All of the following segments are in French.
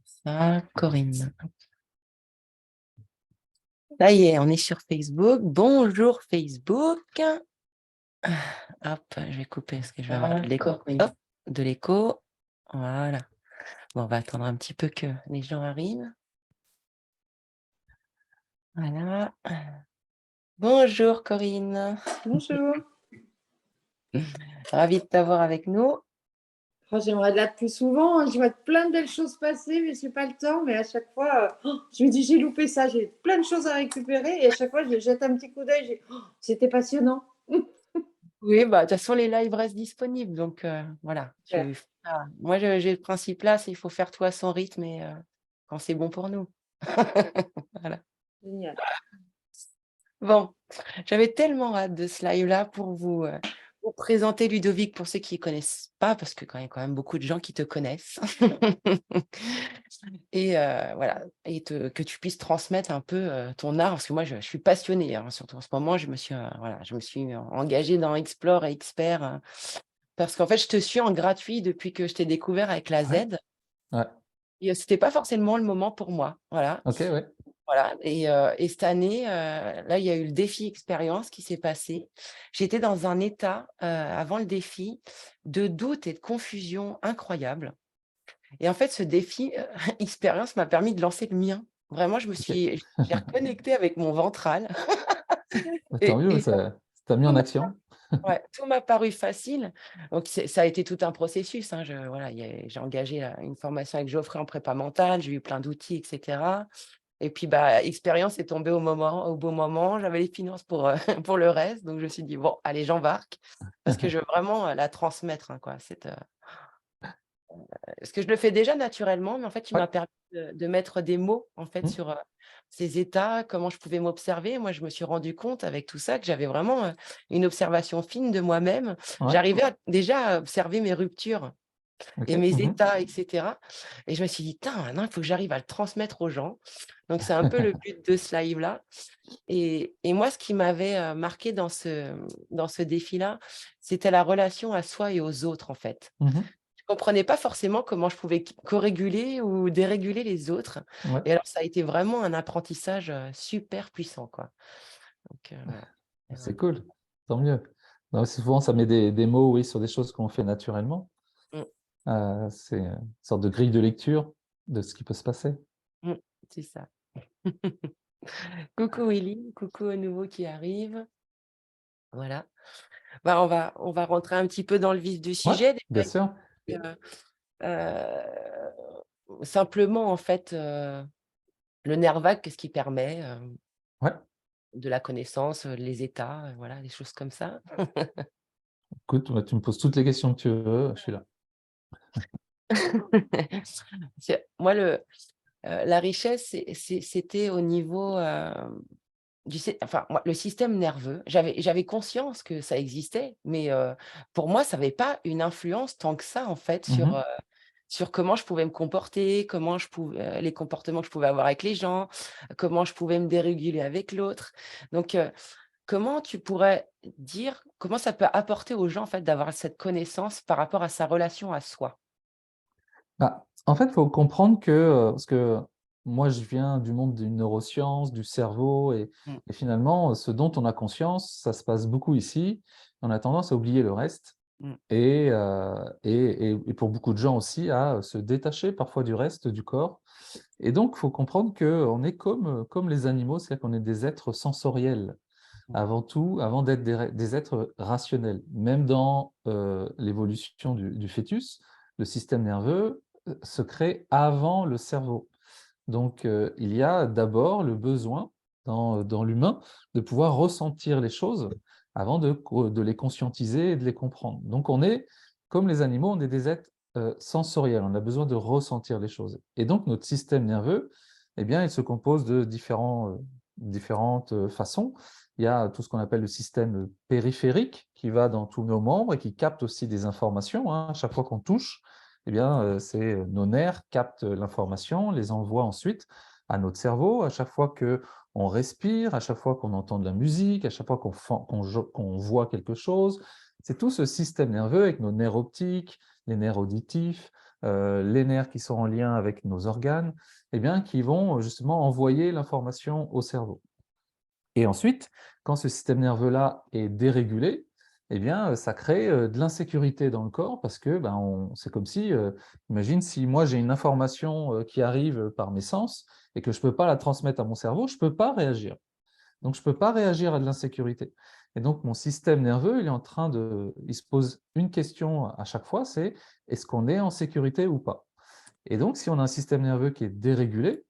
Ça, Corinne. Ça y est, on est sur Facebook. Bonjour Facebook. Hop, je vais couper parce que je vais avoir de l'écho. Hop, de l'écho. Voilà. Bon, on va attendre un petit peu que les gens arrivent. Voilà. Bonjour Corinne. Bonjour. Ravie de t'avoir avec nous. Oh, j'aimerais être là plus souvent, hein. Je vois plein de belles choses passer, mais je n'ai pas le temps. Mais à chaque fois, je me dis, j'ai loupé ça, j'ai plein de choses à récupérer. Et à chaque fois, je jette un petit coup d'œil. C'était passionnant. Oui, bah, de toute façon, les lives restent disponibles. Donc, voilà. Moi, j'ai le principe là, c'est qu'il faut faire tout à son rythme et quand c'est bon pour nous. Voilà. Génial. Bon, j'avais tellement hâte de ce live-là pour vous présenter Ludovic pour ceux qui ne connaissent pas, parce que quand il y a quand même beaucoup de gens qui te connaissent. Et voilà, et que tu puisses transmettre un peu ton art, parce que moi, je suis passionnée, hein, surtout en ce moment, je me suis engagée dans Explore et Expert, parce qu'en fait, je te suis en gratuit depuis que je t'ai découvert avec la Ouais, Z. ouais. Et c'était pas forcément le moment pour moi, voilà. Ok, ouais. Voilà, et cette année, là, il y a eu le défi expérience qui s'est passé. J'étais dans un état, avant le défi, de doute et de confusion incroyable. Et en fait, ce défi, expérience m'a permis de lancer le mien. Vraiment, j'ai reconnecté avec mon ventral Bah, tant et mieux, et ça t'a mis tout en m'a action. ouais, tout m'a paru facile. Donc ça a été tout un processus, hein. Voilà, j'ai engagé, une formation avec Geoffrey en prépa mentale, j'ai eu plein d'outils et cetera. Et puis, bah, expérience est tombée au bon moment. J'avais les finances pour, pour le reste. Donc, je me suis dit: «Bon, allez, j'embarque» parce que je veux vraiment, la transmettre, hein, quoi, parce que je le fais déjà naturellement, mais en fait, il Ouais. m'a permis de mettre des mots, en fait, Mmh. sur, ces états, comment je pouvais m'observer. Moi, je me suis rendu compte avec tout ça que j'avais vraiment, une observation fine de moi-même. Ouais. J'arrivais déjà à observer mes ruptures Ok. et mes Mmh. états et cetera, et je me suis dit: «Tain, maintenant, il faut que j'arrive à le transmettre aux gens». Donc c'est un peu le but de ce live-là, et moi, ce qui m'avait, marquée dans ce défi-là, c'était la relation à soi et aux autres, en fait. Mmh. Je comprenais pas forcément comment je pouvais co-réguler ou déréguler les autres, Ouais, et alors ça a été vraiment un apprentissage, super puissant, quoi. Donc voilà. c'est cool, tant mieux. Non, souvent, ça met des mots, oui, sur des choses qu'on fait naturellement. Mmh, C'est une sorte de grille de lecture de ce qui peut se passer. mmh, c'est ça. Coucou Willy, coucou à nouveau qui arrive. Voilà. Bah, on va rentrer un petit peu dans le vif du Ouais, sujet. bien Déjà, sûr. simplement, en fait, le nerf vague, qu'est-ce qu'il permet? Ouais, De la connaissance, les états, voilà, des choses comme ça. écoute, bah, tu me poses toutes les questions que tu veux, je suis là. Moi, la richesse, c'était au niveau, enfin, moi, le système nerveux. J'avais conscience que ça existait, mais pour moi, ça avait pas une influence tant que ça, en fait, Mmh. sur comment je pouvais me comporter, les comportements que je pouvais avoir avec les gens, comment je pouvais me déréguler avec l'autre. Donc comment tu pourrais dire comment ça peut apporter aux gens, en fait, d'avoir cette connaissance par rapport à sa relation à soi? Bah, en fait, il faut comprendre que, parce que moi, je viens du monde des neurosciences, du cerveau Mmh, et finalement, ce dont on a conscience, ça se passe beaucoup ici. On a tendance à oublier le reste mmh, et pour beaucoup de gens aussi, à se détacher parfois du reste du corps et donc il faut comprendre qu'on est comme les animaux, c'est-à-dire qu'on est des êtres sensoriels mmh, avant tout, avant d'être des êtres rationnels. Même dans, l'évolution du fœtus, le système nerveux, se crée avant le cerveau. Donc, il y a d'abord le besoin dans l'humain de pouvoir ressentir les choses avant de les conscientiser et de les comprendre. Donc on est, comme les animaux, on est des êtres, sensoriels. On a besoin de ressentir les choses et donc notre système nerveux, eh bien, il se compose de différentes, façons. Il y a tout ce qu'on appelle le système périphérique qui va dans tous nos membres et qui capte aussi des informations, hein. À chaque fois qu'on touche, eh bien, nos nerfs captent l'information, les envoient ensuite à notre cerveau. À chaque fois qu'on respire, à chaque fois qu'on entend de la musique, à chaque fois qu'on voit quelque chose, c'est tout ce système nerveux avec nos nerfs optiques, les nerfs auditifs, les nerfs qui sont en lien avec nos organes, eh bien, qui vont justement envoyer l'information au cerveau. Et ensuite, quand ce système nerveux-là est dérégulé, eh bien, ça crée de l'insécurité dans le corps parce que c'est comme si, imagine si moi j'ai une information qui arrive par mes sens et que je ne peux pas la transmettre à mon cerveau, je ne peux pas réagir. Donc, je ne peux pas réagir à de l'insécurité. Et donc, mon système nerveux, il se pose une question à chaque fois, c'est est-ce qu'on est en sécurité ou pas? Et donc, si on a un système nerveux qui est dérégulé,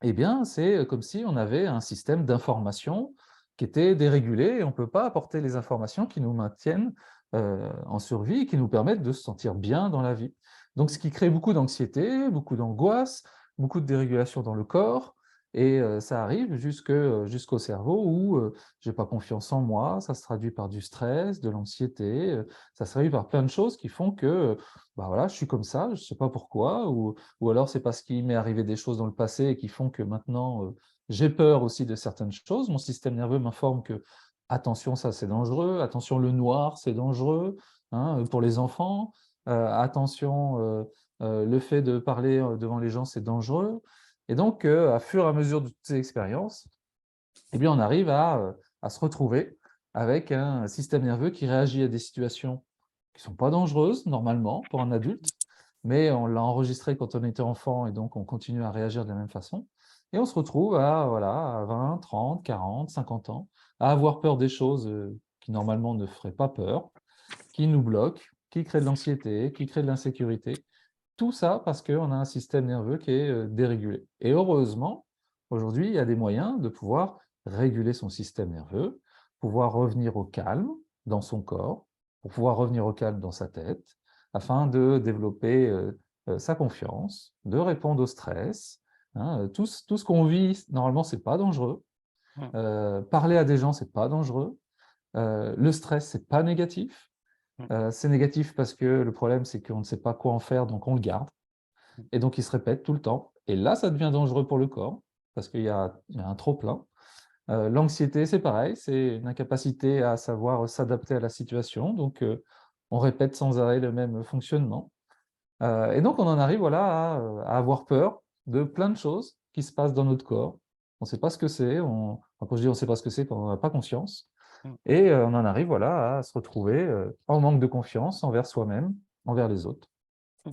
eh bien, c'est comme si on avait un système d'information qui était dérégulé et on ne peut pas apporter les informations qui nous maintiennent en survie et qui nous permettent de se sentir bien dans la vie. Donc, ce qui crée beaucoup d'anxiété, beaucoup d'angoisse, beaucoup de dérégulation dans le corps, et ça arrive jusqu'au cerveau où je n'ai pas confiance en moi, ça se traduit par du stress, de l'anxiété, ça se traduit par plein de choses qui font que voilà, je suis comme ça, je ne sais pas pourquoi, ou alors c'est parce qu'il m'est arrivé des choses dans le passé et qui font que maintenant j'ai peur aussi de certaines choses. Mon système nerveux m'informe que attention, ça c'est dangereux, attention, le noir c'est dangereux hein, pour les enfants, attention, le fait de parler devant les gens c'est dangereux. Et donc, à fur et à mesure de toutes ces expériences, eh bien, on arrive à se retrouver avec un système nerveux qui réagit à des situations qui ne sont pas dangereuses normalement pour un adulte, mais on l'a enregistré quand on était enfant et donc on continue à réagir de la même façon. Et on se retrouve à 20, 30, 40, 50 ans, à avoir peur des choses qui normalement ne feraient pas peur, qui nous bloquent, qui créent de l'anxiété, qui créent de l'insécurité. Tout ça parce qu'on a un système nerveux qui est dérégulé. Et heureusement, aujourd'hui, il y a des moyens de pouvoir réguler son système nerveux, pouvoir revenir au calme dans son corps, pour pouvoir revenir au calme dans sa tête, afin de développer sa confiance, de répondre au stress. Hein. Tout ce qu'on vit, normalement, ce n'est pas dangereux. Parler à des gens, ce n'est pas dangereux. Le stress, ce n'est pas négatif. C'est négatif parce que le problème, c'est qu'on ne sait pas quoi en faire, donc on le garde. Et donc, il se répète tout le temps. Et là, ça devient dangereux pour le corps, parce qu'il y a un trop-plein. L'anxiété, c'est pareil, c'est une incapacité à savoir s'adapter à la situation. Donc, on répète sans arrêt le même fonctionnement. Et donc, on en arrive à avoir peur de plein de choses qui se passent dans notre corps. On ne sait pas ce que c'est. Quand je dis on ne sait pas ce que c'est, on n'a pas conscience. Et on en arrive à se retrouver en manque de confiance envers soi-même, envers les autres.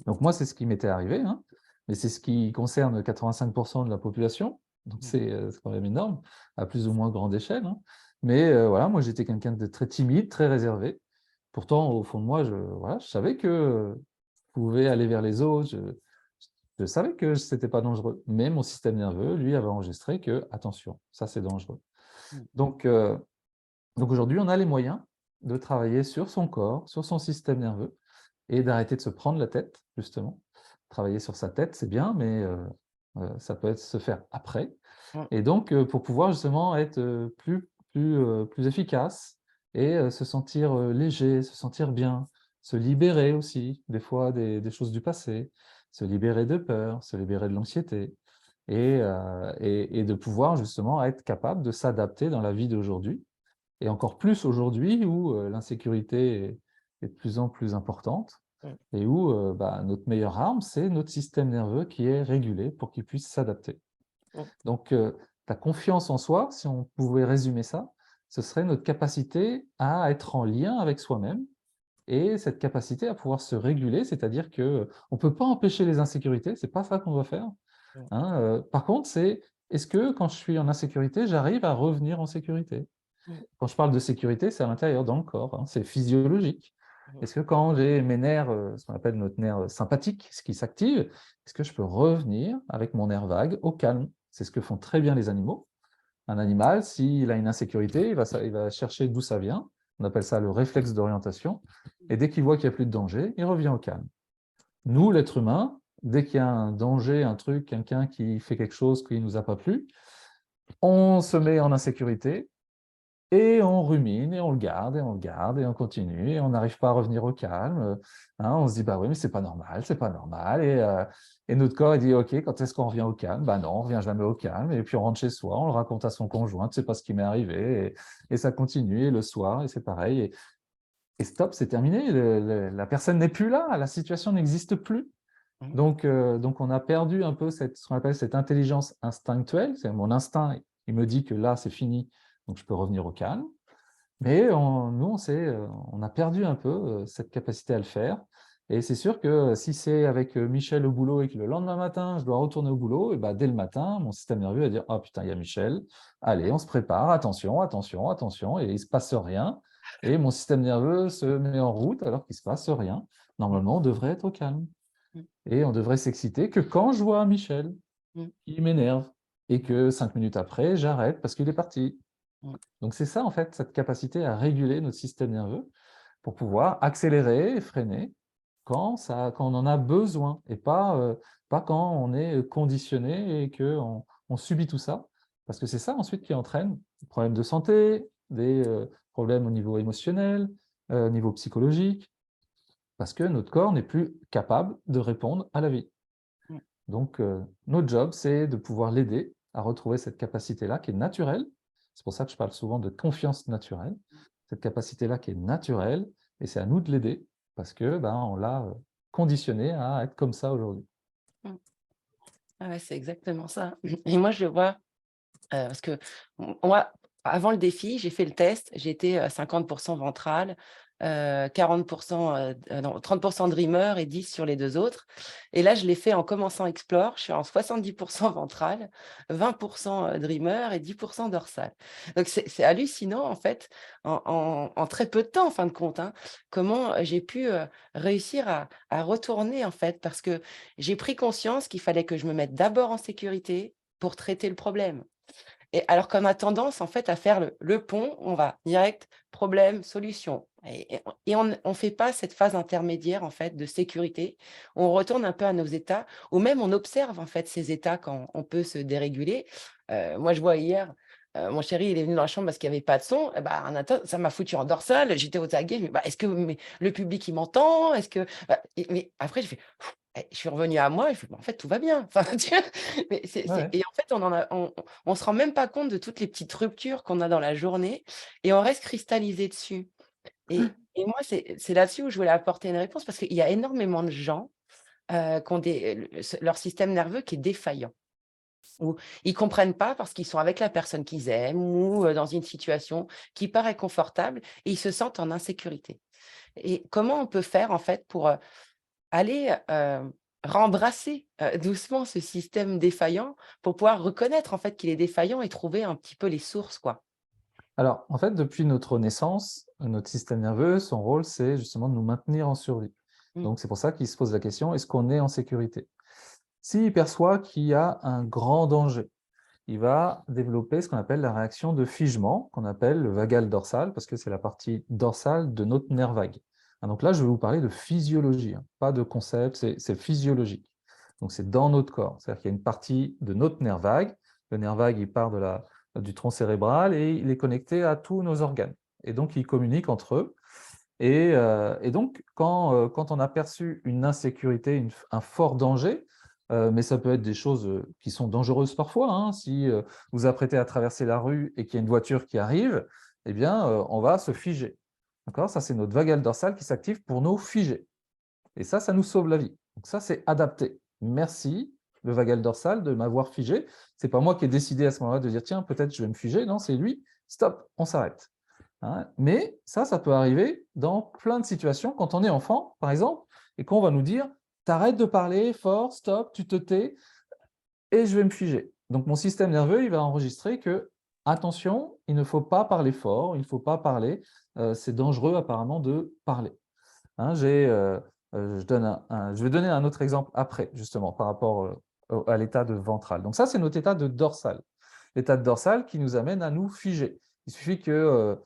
Donc moi, c'est ce qui m'était arrivé, hein, mais c'est ce qui concerne 85% de la population, donc c'est quand même énorme, à plus ou moins grande échelle. Hein. Mais voilà, moi j'étais quelqu'un de très timide, très réservé. Pourtant, au fond de moi, je savais que je pouvais aller vers les autres, je savais que ce n'était pas dangereux, mais mon système nerveux, lui, avait enregistré que, attention, ça c'est dangereux. Donc aujourd'hui, on a les moyens de travailler sur son corps, sur son système nerveux, et d'arrêter de se prendre la tête, justement. Travailler sur sa tête, c'est bien, mais ça peut se faire après. Et donc, pour pouvoir justement être plus efficace et se sentir léger, se sentir bien, se libérer aussi, des fois, des choses du passé, se libérer de peur, se libérer de l'anxiété, et de pouvoir justement être capable de s'adapter dans la vie d'aujourd'hui, et encore plus aujourd'hui où l'insécurité est de plus en plus importante et où notre meilleure arme, c'est notre système nerveux qui est régulé pour qu'il puisse s'adapter. Donc, ta confiance en soi, si on pouvait résumer ça, ce serait notre capacité à être en lien avec soi-même et cette capacité à pouvoir se réguler, c'est-à-dire qu'on ne peut pas empêcher les insécurités, ce n'est pas ça qu'on doit faire. Hein, par contre, c'est est-ce que quand je suis en insécurité, j'arrive à revenir en sécurité? Quand je parle de sécurité, c'est à l'intérieur, dans le corps, hein, c'est physiologique. Est-ce que quand j'ai mes nerfs, ce qu'on appelle notre nerf sympathique, ce qui s'active, est-ce que je peux revenir avec mon nerf vague au calme? C'est ce que font très bien les animaux. Un animal, s'il a une insécurité, il va chercher d'où ça vient. On appelle ça le réflexe d'orientation. Et dès qu'il voit qu'il n'y a plus de danger, il revient au calme. Nous, l'être humain, dès qu'il y a un danger, un truc, quelqu'un qui fait quelque chose qui ne nous a pas plu, on se met en insécurité, et on rumine, et on le garde, et on le garde, et on continue, et on n'arrive pas à revenir au calme. Hein, on se dit, bah oui, mais c'est pas normal, c'est pas normal. Et notre corps, il dit, OK, quand est-ce qu'on revient au calme? Bah non, on revient jamais au calme. Et puis on rentre chez soi, on le raconte à son conjoint, tu sais pas ce qui m'est arrivé, et ça continue, et le soir, et c'est pareil. Et stop, c'est terminé. La personne n'est plus là, la situation n'existe plus. Mmh. Donc, on a perdu un peu ce qu'on appelle cette intelligence instinctuelle. C'est mon instinct, il me dit que là, c'est fini, donc je peux revenir au calme. Mais nous, on a perdu un peu cette capacité à le faire. Et c'est sûr que si c'est avec Michel au boulot et que le lendemain matin, je dois retourner au boulot, et ben, dès le matin, mon système nerveux va dire: «Ah putain, il y a Michel, allez, on se prépare, attention, attention, attention», et il ne se passe rien. Et mon système nerveux se met en route alors qu'il ne se passe rien. Mmh. Normalement, on devrait être au calme. Mmh. Et on devrait s'exciter que quand je vois Michel, Mmh. qui m'énerve, et que 5 minutes après, j'arrête parce qu'il est parti. Mmh. Donc c'est ça, en fait, cette capacité à réguler notre système nerveux pour pouvoir accélérer et freiner quand on en a besoin, et pas quand on est conditionné et qu'on subit tout ça. Parce que c'est ça ensuite qui entraîne des problèmes de santé, des problèmes au niveau émotionnel, au niveau psychologique, parce que notre corps n'est plus capable de répondre à la vie. Mmh. Donc, notre job, c'est de pouvoir l'aider à retrouver cette capacité-là qui est naturelle. C'est pour ça que je parle souvent de confiance naturelle. Cette capacité-là qui est naturelle, et c'est à nous de l'aider parce que ben, on l'a conditionné à être comme ça aujourd'hui. Mmh. Ah ouais, c'est exactement ça. Et moi, je le vois, parce que moi, avant le défi, j'ai fait le test, j'étais 50% ventrale, 40%, non, 30% dreamer et 10 sur les 2 autres. Et là, je l'ai fait en commençant Explore, je suis en 70% ventrale, 20% dreamer et 10% dorsale. Donc c'est hallucinant en fait, en très peu de temps en fin de compte, hein, comment j'ai pu, réussir à retourner en fait, parce que j'ai pris conscience qu'il fallait que je me mette d'abord en sécurité pour traiter le problème. Et alors qu'on a tendance en fait à faire le pont, on va direct problème, solution, et on fait pas cette phase intermédiaire en fait de sécurité. On retourne un peu à nos états, ou même on observe en fait ces états quand on peut se déréguler. Moi je vois hier, mon chéri il est venu dans la chambre parce qu'il y avait pas de son, et bah, un instant ça m'a foutu en dorsale, j'étais au taquet, je me dis: «Bah, est-ce que le public il m'entend? Est-ce que» mais après j'ai fait je suis revenue à moi, et je fais: «Bah, en fait, tout va bien». Enfin, tu vois? Mais c'est Ouais, et en fait, on se rend même pas compte de toutes les petites ruptures qu'on a dans la journée, et on reste cristallisé dessus. Et moi, c'est là-dessus où je voulais apporter une réponse, parce qu'il y a énormément de gens, qui ont leur système nerveux qui est défaillant. Ou ils comprennent pas parce qu'ils sont avec la personne qu'ils aiment, ou dans une situation qui paraît confortable, et ils se sentent en insécurité. Et comment on peut faire, en fait, pour, aller, rembrasser, doucement ce système défaillant, pour pouvoir reconnaître en fait qu'il est défaillant et trouver un petit peu les sources, quoi. alors, en fait, depuis notre naissance, notre système nerveux, son rôle, c'est justement de nous maintenir en survie. Mmh. Donc, c'est pour ça qu'il se pose la question: est-ce qu'on est en sécurité? S'il perçoit qu'il y a un grand danger, il va développer ce qu'on appelle la réaction de figement, qu'on appelle le vagal dorsal, parce que c'est la partie dorsale de notre nerf vague. Ah, donc là, je vais vous parler de physiologie, hein, pas de concept, c'est physiologique. Donc c'est dans notre corps. C'est-à-dire qu'il y a une partie de notre nerf vague. Le nerf vague, il part du tronc cérébral et il est connecté à tous nos organes. Et donc, ils communiquent entre eux. Et donc, quand on a perçu une insécurité, un fort danger, mais ça peut être des choses qui sont dangereuses parfois, hein. Si vous vous apprêtez à traverser la rue et qu'il y a une voiture qui arrive, eh bien, on va se figer. D'accord? Ça, c'est notre vagal dorsal qui s'active pour nous figer. Et ça nous sauve la vie. Donc ça, c'est adapté. Merci, le vagal dorsal, de m'avoir figé. C'est pas moi qui ai décidé à ce moment-là de dire: tiens, peut-être je vais me figer. Non, c'est lui. Stop, on s'arrête. Hein. Mais ça peut arriver dans plein de situations quand on est enfant, par exemple, et qu'on va nous dire: t'arrêtes de parler fort, stop, tu te tais, et je vais me figer. Donc mon système nerveux, il va enregistrer que, attention, il ne faut pas parler fort, il ne faut pas parler, c'est dangereux apparemment de parler. Hein, je vais donner un autre exemple après, justement, par rapport à l'état de ventral. Donc ça, c'est notre état de dorsal. L'état de dorsal qui nous amène à nous figer. Il suffit que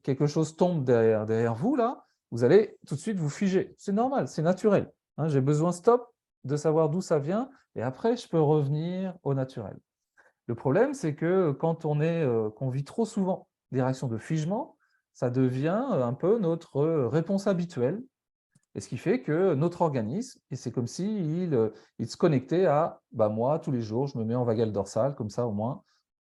quelque chose tombe derrière vous, là, vous allez tout de suite vous figer. C'est normal, c'est naturel. Hein, j'ai besoin, stop, de savoir d'où ça vient, et après, je peux revenir au naturel. Le problème, c'est que quand qu'on vit trop souvent des réactions de figement, ça devient un peu notre réponse habituelle, et ce qui fait que notre organisme, et c'est comme s'il il se connectait à bah, moi, tous les jours, je me mets en vagal dorsal, comme ça au moins,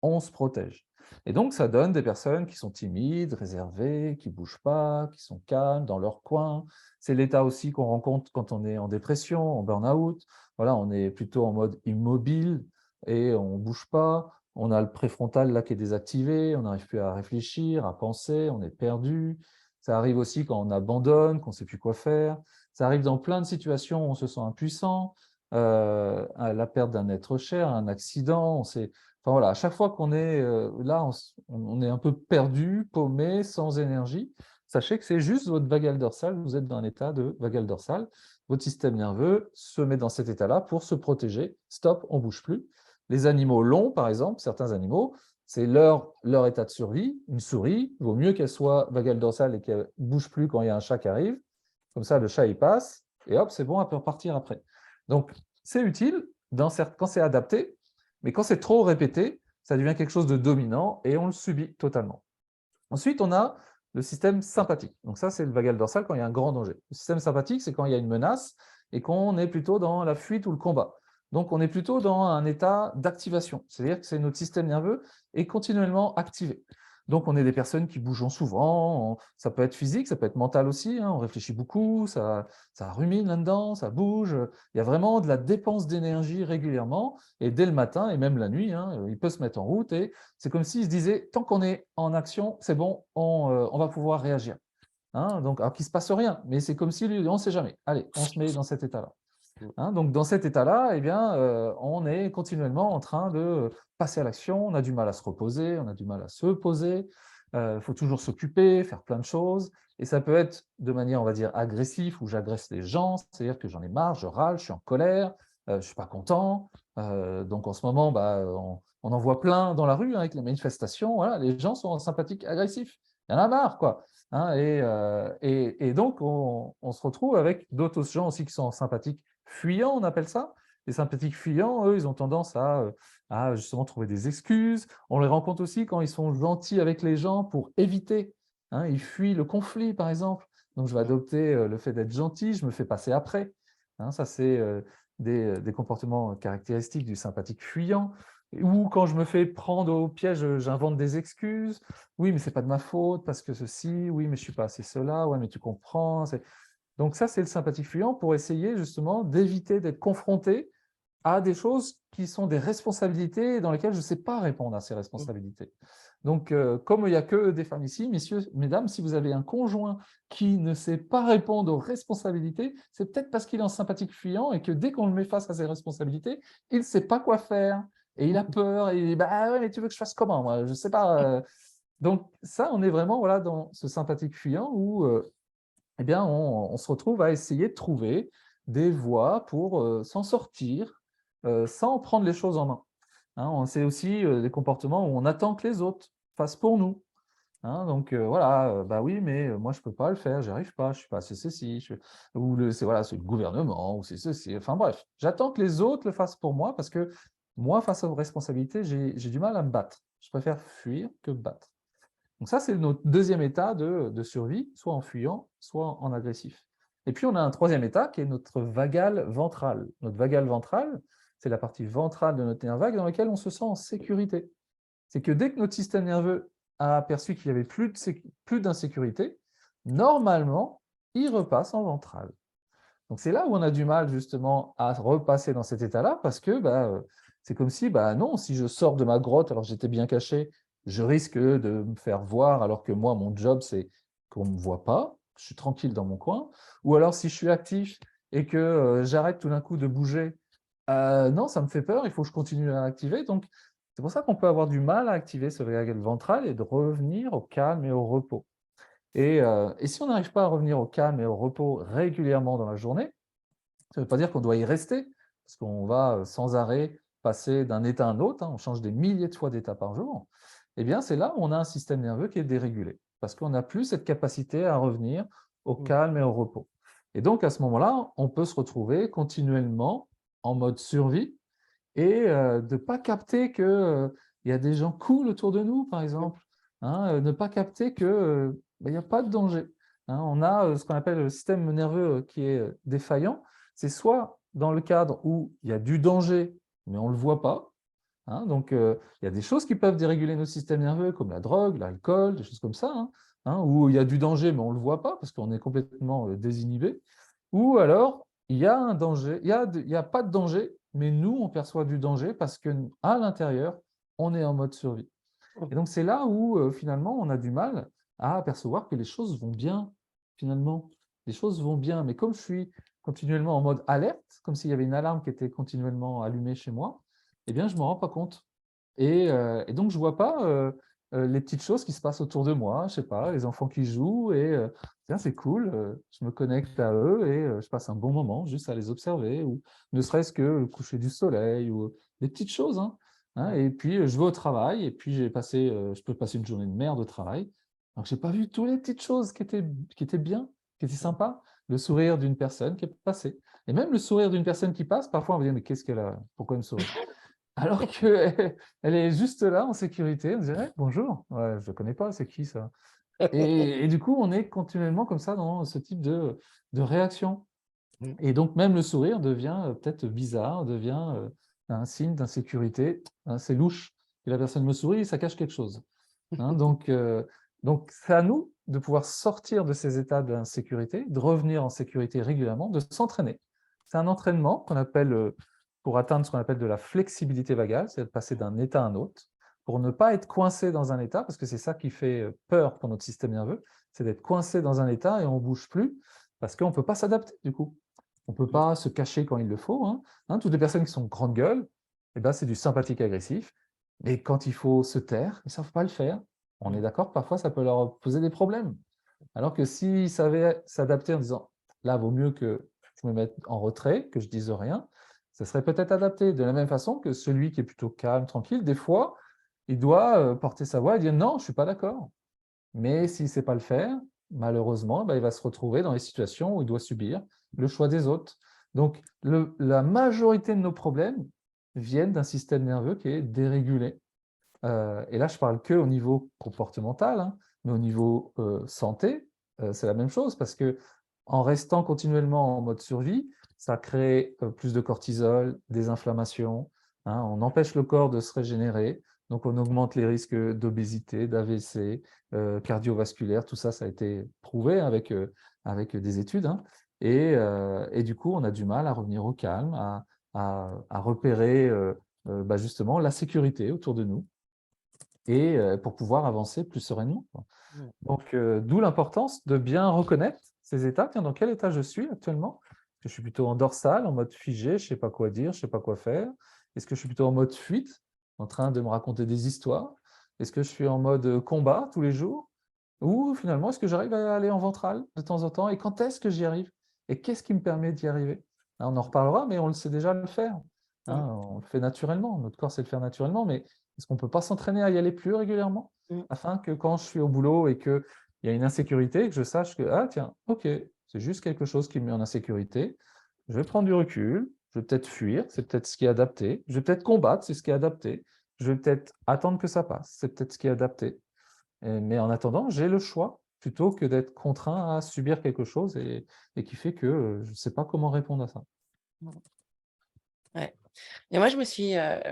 on se protège. Et donc, ça donne des personnes qui sont timides, réservées, qui ne bougent pas, qui sont calmes dans leur coin. C'est l'état aussi qu'on rencontre quand on est en dépression, en burn-out. Voilà, on est plutôt en mode immobile et on ne bouge pas. On a le préfrontal là qui est désactivé, on n'arrive plus à réfléchir, à penser, on est perdu. Ça arrive aussi quand on abandonne, qu'on ne sait plus quoi faire. Ça arrive dans plein de situations où on se sent impuissant, à la perte d'un être cher, un accident. Enfin voilà, à chaque fois qu'on est là, on est un peu perdu, paumé, sans énergie. Sachez que c'est juste votre vagal dorsal, vous êtes dans un état de vagal dorsal. Votre système nerveux se met dans cet état-là pour se protéger. Stop, on ne bouge plus. Les animaux longs, par exemple, certains animaux, c'est leur état de survie. Une souris, il vaut mieux qu'elle soit vagal dorsale et qu'elle ne bouge plus quand il y a un chat qui arrive. Comme ça, le chat, il passe, et hop, c'est bon, elle peut repartir après. Donc, c'est utile quand c'est adapté, mais quand c'est trop répété, ça devient quelque chose de dominant et on le subit totalement. Ensuite, on a le système sympathique. Donc ça, c'est le vagal dorsal quand il y a un grand danger. Le système sympathique, c'est quand il y a une menace et qu'on est plutôt dans la fuite ou le combat. Donc, on est plutôt dans un état d'activation. C'est-à-dire que c'est notre système nerveux est continuellement activé. Donc, on est des personnes qui bougent souvent. Ça peut être physique, ça peut être mental aussi. On réfléchit beaucoup, ça rumine là-dedans, ça bouge. Il y a vraiment de la dépense d'énergie régulièrement. Et dès le matin et même la nuit, il peut se mettre en route. Et c'est comme s'il se disait, tant qu'on est en action, c'est bon, on va pouvoir réagir. Donc, alors qu'il ne se passe rien, mais c'est comme si on ne sait jamais. Allez, on se met dans cet état-là. Donc, dans cet état-là, on est continuellement en train de passer à l'action. On a du mal à se reposer, on a du mal à se poser. Il faut toujours s'occuper, faire plein de choses. Et ça peut être de manière, on va dire, agressive, où j'agresse les gens, c'est-à-dire que j'en ai marre, je râle, je suis en colère, je ne suis pas content. Donc, en ce moment, on en voit plein dans la rue avec les manifestations. Voilà, les gens sont sympathiques, agressifs. Il y en a marre, quoi. Et donc, on se retrouve avec d'autres gens aussi qui sont sympathiques fuyants, on appelle ça. Les sympathiques fuyants, eux, ils ont tendance à justement trouver des excuses. On les rencontre aussi quand ils sont gentils avec les gens pour éviter. Ils fuient le conflit, par exemple. Donc, je vais adopter le fait d'être gentil, je me fais passer après. Ça, c'est des comportements caractéristiques du sympathique fuyant. Ou quand je me fais prendre au piège, j'invente des excuses. Oui, mais ce n'est pas de ma faute parce que ceci. Oui, mais je ne suis pas assez cela. Ouais, mais tu comprends. Donc ça, c'est le sympathique fuyant pour essayer justement d'éviter d'être confronté à des choses qui sont des responsabilités dans lesquelles je ne sais pas répondre à ces responsabilités. Donc, comme il n'y a que des femmes ici, messieurs, mesdames, si vous avez un conjoint qui ne sait pas répondre aux responsabilités, c'est peut-être parce qu'il est en sympathique fuyant et que dès qu'on le met face à ses responsabilités, il ne sait pas quoi faire. Et il a peur, et il dit, bah ouais, mais tu veux que je fasse comment, moi? Je ne sais pas. Donc ça, on est vraiment voilà, dans ce sympathique fuyant où on se retrouve à essayer de trouver des voies pour s'en sortir sans prendre les choses en main. C'est aussi des comportements où on attend que les autres fassent pour nous. Donc voilà, bah oui, mais moi je ne peux pas le faire, j'arrive pas, je suis pas assez ceci, ou c'est voilà, c'est le gouvernement, ou c'est ceci, enfin bref, j'attends que les autres le fassent pour moi parce que moi, face aux responsabilités, j'ai du mal à me battre. Je préfère fuir que me battre. Donc ça, c'est notre deuxième état de survie, soit en fuyant, soit en agressif. Et puis, on a un troisième état qui est notre vagal ventral. Notre vagal ventral, c'est la partie ventrale de notre nerf vague dans laquelle on se sent en sécurité. C'est que dès que notre système nerveux a aperçu qu'il n'y avait plus d'insécurité, normalement, il repasse en ventral. Donc, c'est là où on a du mal justement à repasser dans cet état-là parce que c'est comme si, non, si je sors de ma grotte alors j'étais bien caché, je risque de me faire voir alors que moi, mon job, c'est qu'on ne me voit pas, je suis tranquille dans mon coin. Ou alors, si je suis actif et que j'arrête tout d'un coup de bouger, non, ça me fait peur, il faut que je continue à activer. Donc, c'est pour ça qu'on peut avoir du mal à activer ce vagal ventral et de revenir au calme et au repos. Et si on n'arrive pas à revenir au calme et au repos régulièrement dans la journée, ça ne veut pas dire qu'on doit y rester, parce qu'on va sans arrêt passer d'un état à un autre, on change des milliers de fois d'état par jour. Eh bien, c'est là où on a un système nerveux qui est dérégulé, parce qu'on n'a plus cette capacité à revenir au calme et au repos. Et donc, à ce moment-là, on peut se retrouver continuellement en mode survie et de ne pas capter qu'il y a des gens cool autour de nous, par exemple. Ne pas capter qu'il n'y a pas de danger. On a ce qu'on appelle le système nerveux qui est défaillant. C'est soit dans le cadre où il y a du danger, mais on ne le voit pas, hein. Donc, il y a des choses qui peuvent déréguler nos systèmes nerveux, comme la drogue, l'alcool, des choses comme ça, où il y a du danger, mais on ne le voit pas parce qu'on est complètement désinhibé. Ou alors, il y a un danger, il y a pas de danger, mais nous, on perçoit du danger parce qu'à l'intérieur, on est en mode survie. Et donc, c'est là où, finalement, on a du mal à apercevoir que les choses vont bien, finalement. Les choses vont bien. Mais comme je suis continuellement en mode alerte, comme s'il y avait une alarme qui était continuellement allumée chez moi, eh bien, je ne me rends pas compte. Et donc, je ne vois pas les petites choses qui se passent autour de moi. Je ne sais pas, les enfants qui jouent et tiens, c'est cool, je me connecte à eux et je passe un bon moment juste à les observer, ou ne serait-ce que le coucher du soleil, ou des petites choses. Et puis, je vais au travail et puis je peux passer une journée de merde au travail. Donc, je n'ai pas vu toutes les petites choses qui étaient bien, qui étaient sympas. Le sourire d'une personne qui est passée. Et même le sourire d'une personne qui passe, parfois on va dire, mais qu'est-ce qu'elle a? Pourquoi elle me sourit? Alors qu'elle est juste là en sécurité, on dirait bonjour, ouais, je ne connais pas, c'est qui ça? Et du coup, on est continuellement comme ça dans ce type de réaction. Et donc, même le sourire devient peut-être bizarre, devient un signe d'insécurité. C'est louche. Et la personne me sourit, ça cache quelque chose. Donc, c'est à nous de pouvoir sortir de ces états d'insécurité, de revenir en sécurité régulièrement, de s'entraîner. C'est un entraînement qu'on appelle, pour atteindre ce qu'on appelle de la flexibilité vagale, c'est de passer d'un état à un autre, pour ne pas être coincé dans un état, parce que c'est ça qui fait peur pour notre système nerveux, c'est d'être coincé dans un état et on ne bouge plus, parce qu'on ne peut pas s'adapter du coup. On ne peut pas se cacher quand il le faut. Toutes les personnes qui sont grande gueule, eh ben, c'est du sympathique agressif. Mais quand il faut se taire, ils ne savent pas le faire. On est d'accord, parfois ça peut leur poser des problèmes. Alors que s'ils savaient s'adapter en disant là, vaut mieux que je me mette en retrait, que je dise rien, ça serait peut-être adapté. De la même façon que celui qui est plutôt calme, tranquille, des fois, il doit porter sa voix et dire non, je ne suis pas d'accord. Mais s'il ne sait pas le faire, malheureusement, il va se retrouver dans les situations où il doit subir le choix des autres. Donc, la majorité de nos problèmes viennent d'un système nerveux qui est dérégulé. Et là, je parle que au niveau comportemental, mais au niveau santé, c'est la même chose, parce que en restant continuellement en mode survie, ça crée plus de cortisol, des inflammations, on empêche le corps de se régénérer, donc on augmente les risques d'obésité, d'AVC, cardiovasculaire, tout ça, ça a été prouvé avec des études. Et du coup, on a du mal à revenir au calme, à repérer justement la sécurité autour de nous et pour pouvoir avancer plus sereinement. Donc, d'où l'importance de bien reconnaître ces états. Tiens, dans quel état je suis actuellement? Est-ce que je suis plutôt en dorsal, en mode figé, je ne sais pas quoi dire, je ne sais pas quoi faire? Est-ce que je suis plutôt en mode fuite, en train de me raconter des histoires? Est-ce que je suis en mode combat tous les jours? Ou finalement, est-ce que j'arrive à aller en ventral de temps en temps? Et quand est-ce que j'y arrive? Et qu'est-ce qui me permet d'y arriver? On en reparlera, mais on le sait déjà le faire. On le fait naturellement. Notre corps sait le faire naturellement, mais est-ce qu'on ne peut pas s'entraîner à y aller plus régulièrement afin que quand je suis au boulot et qu'il y a une insécurité, que je sache que, ah tiens, ok, c'est juste quelque chose qui me met en insécurité, je vais prendre du recul, je vais peut-être fuir, c'est peut-être ce qui est adapté, je vais peut-être combattre, c'est ce qui est adapté, je vais peut-être attendre que ça passe, c'est peut-être ce qui est adapté. Mais en attendant, j'ai le choix plutôt que d'être contraint à subir quelque chose et qui fait que je ne sais pas comment répondre à ça. Ouais. Et moi,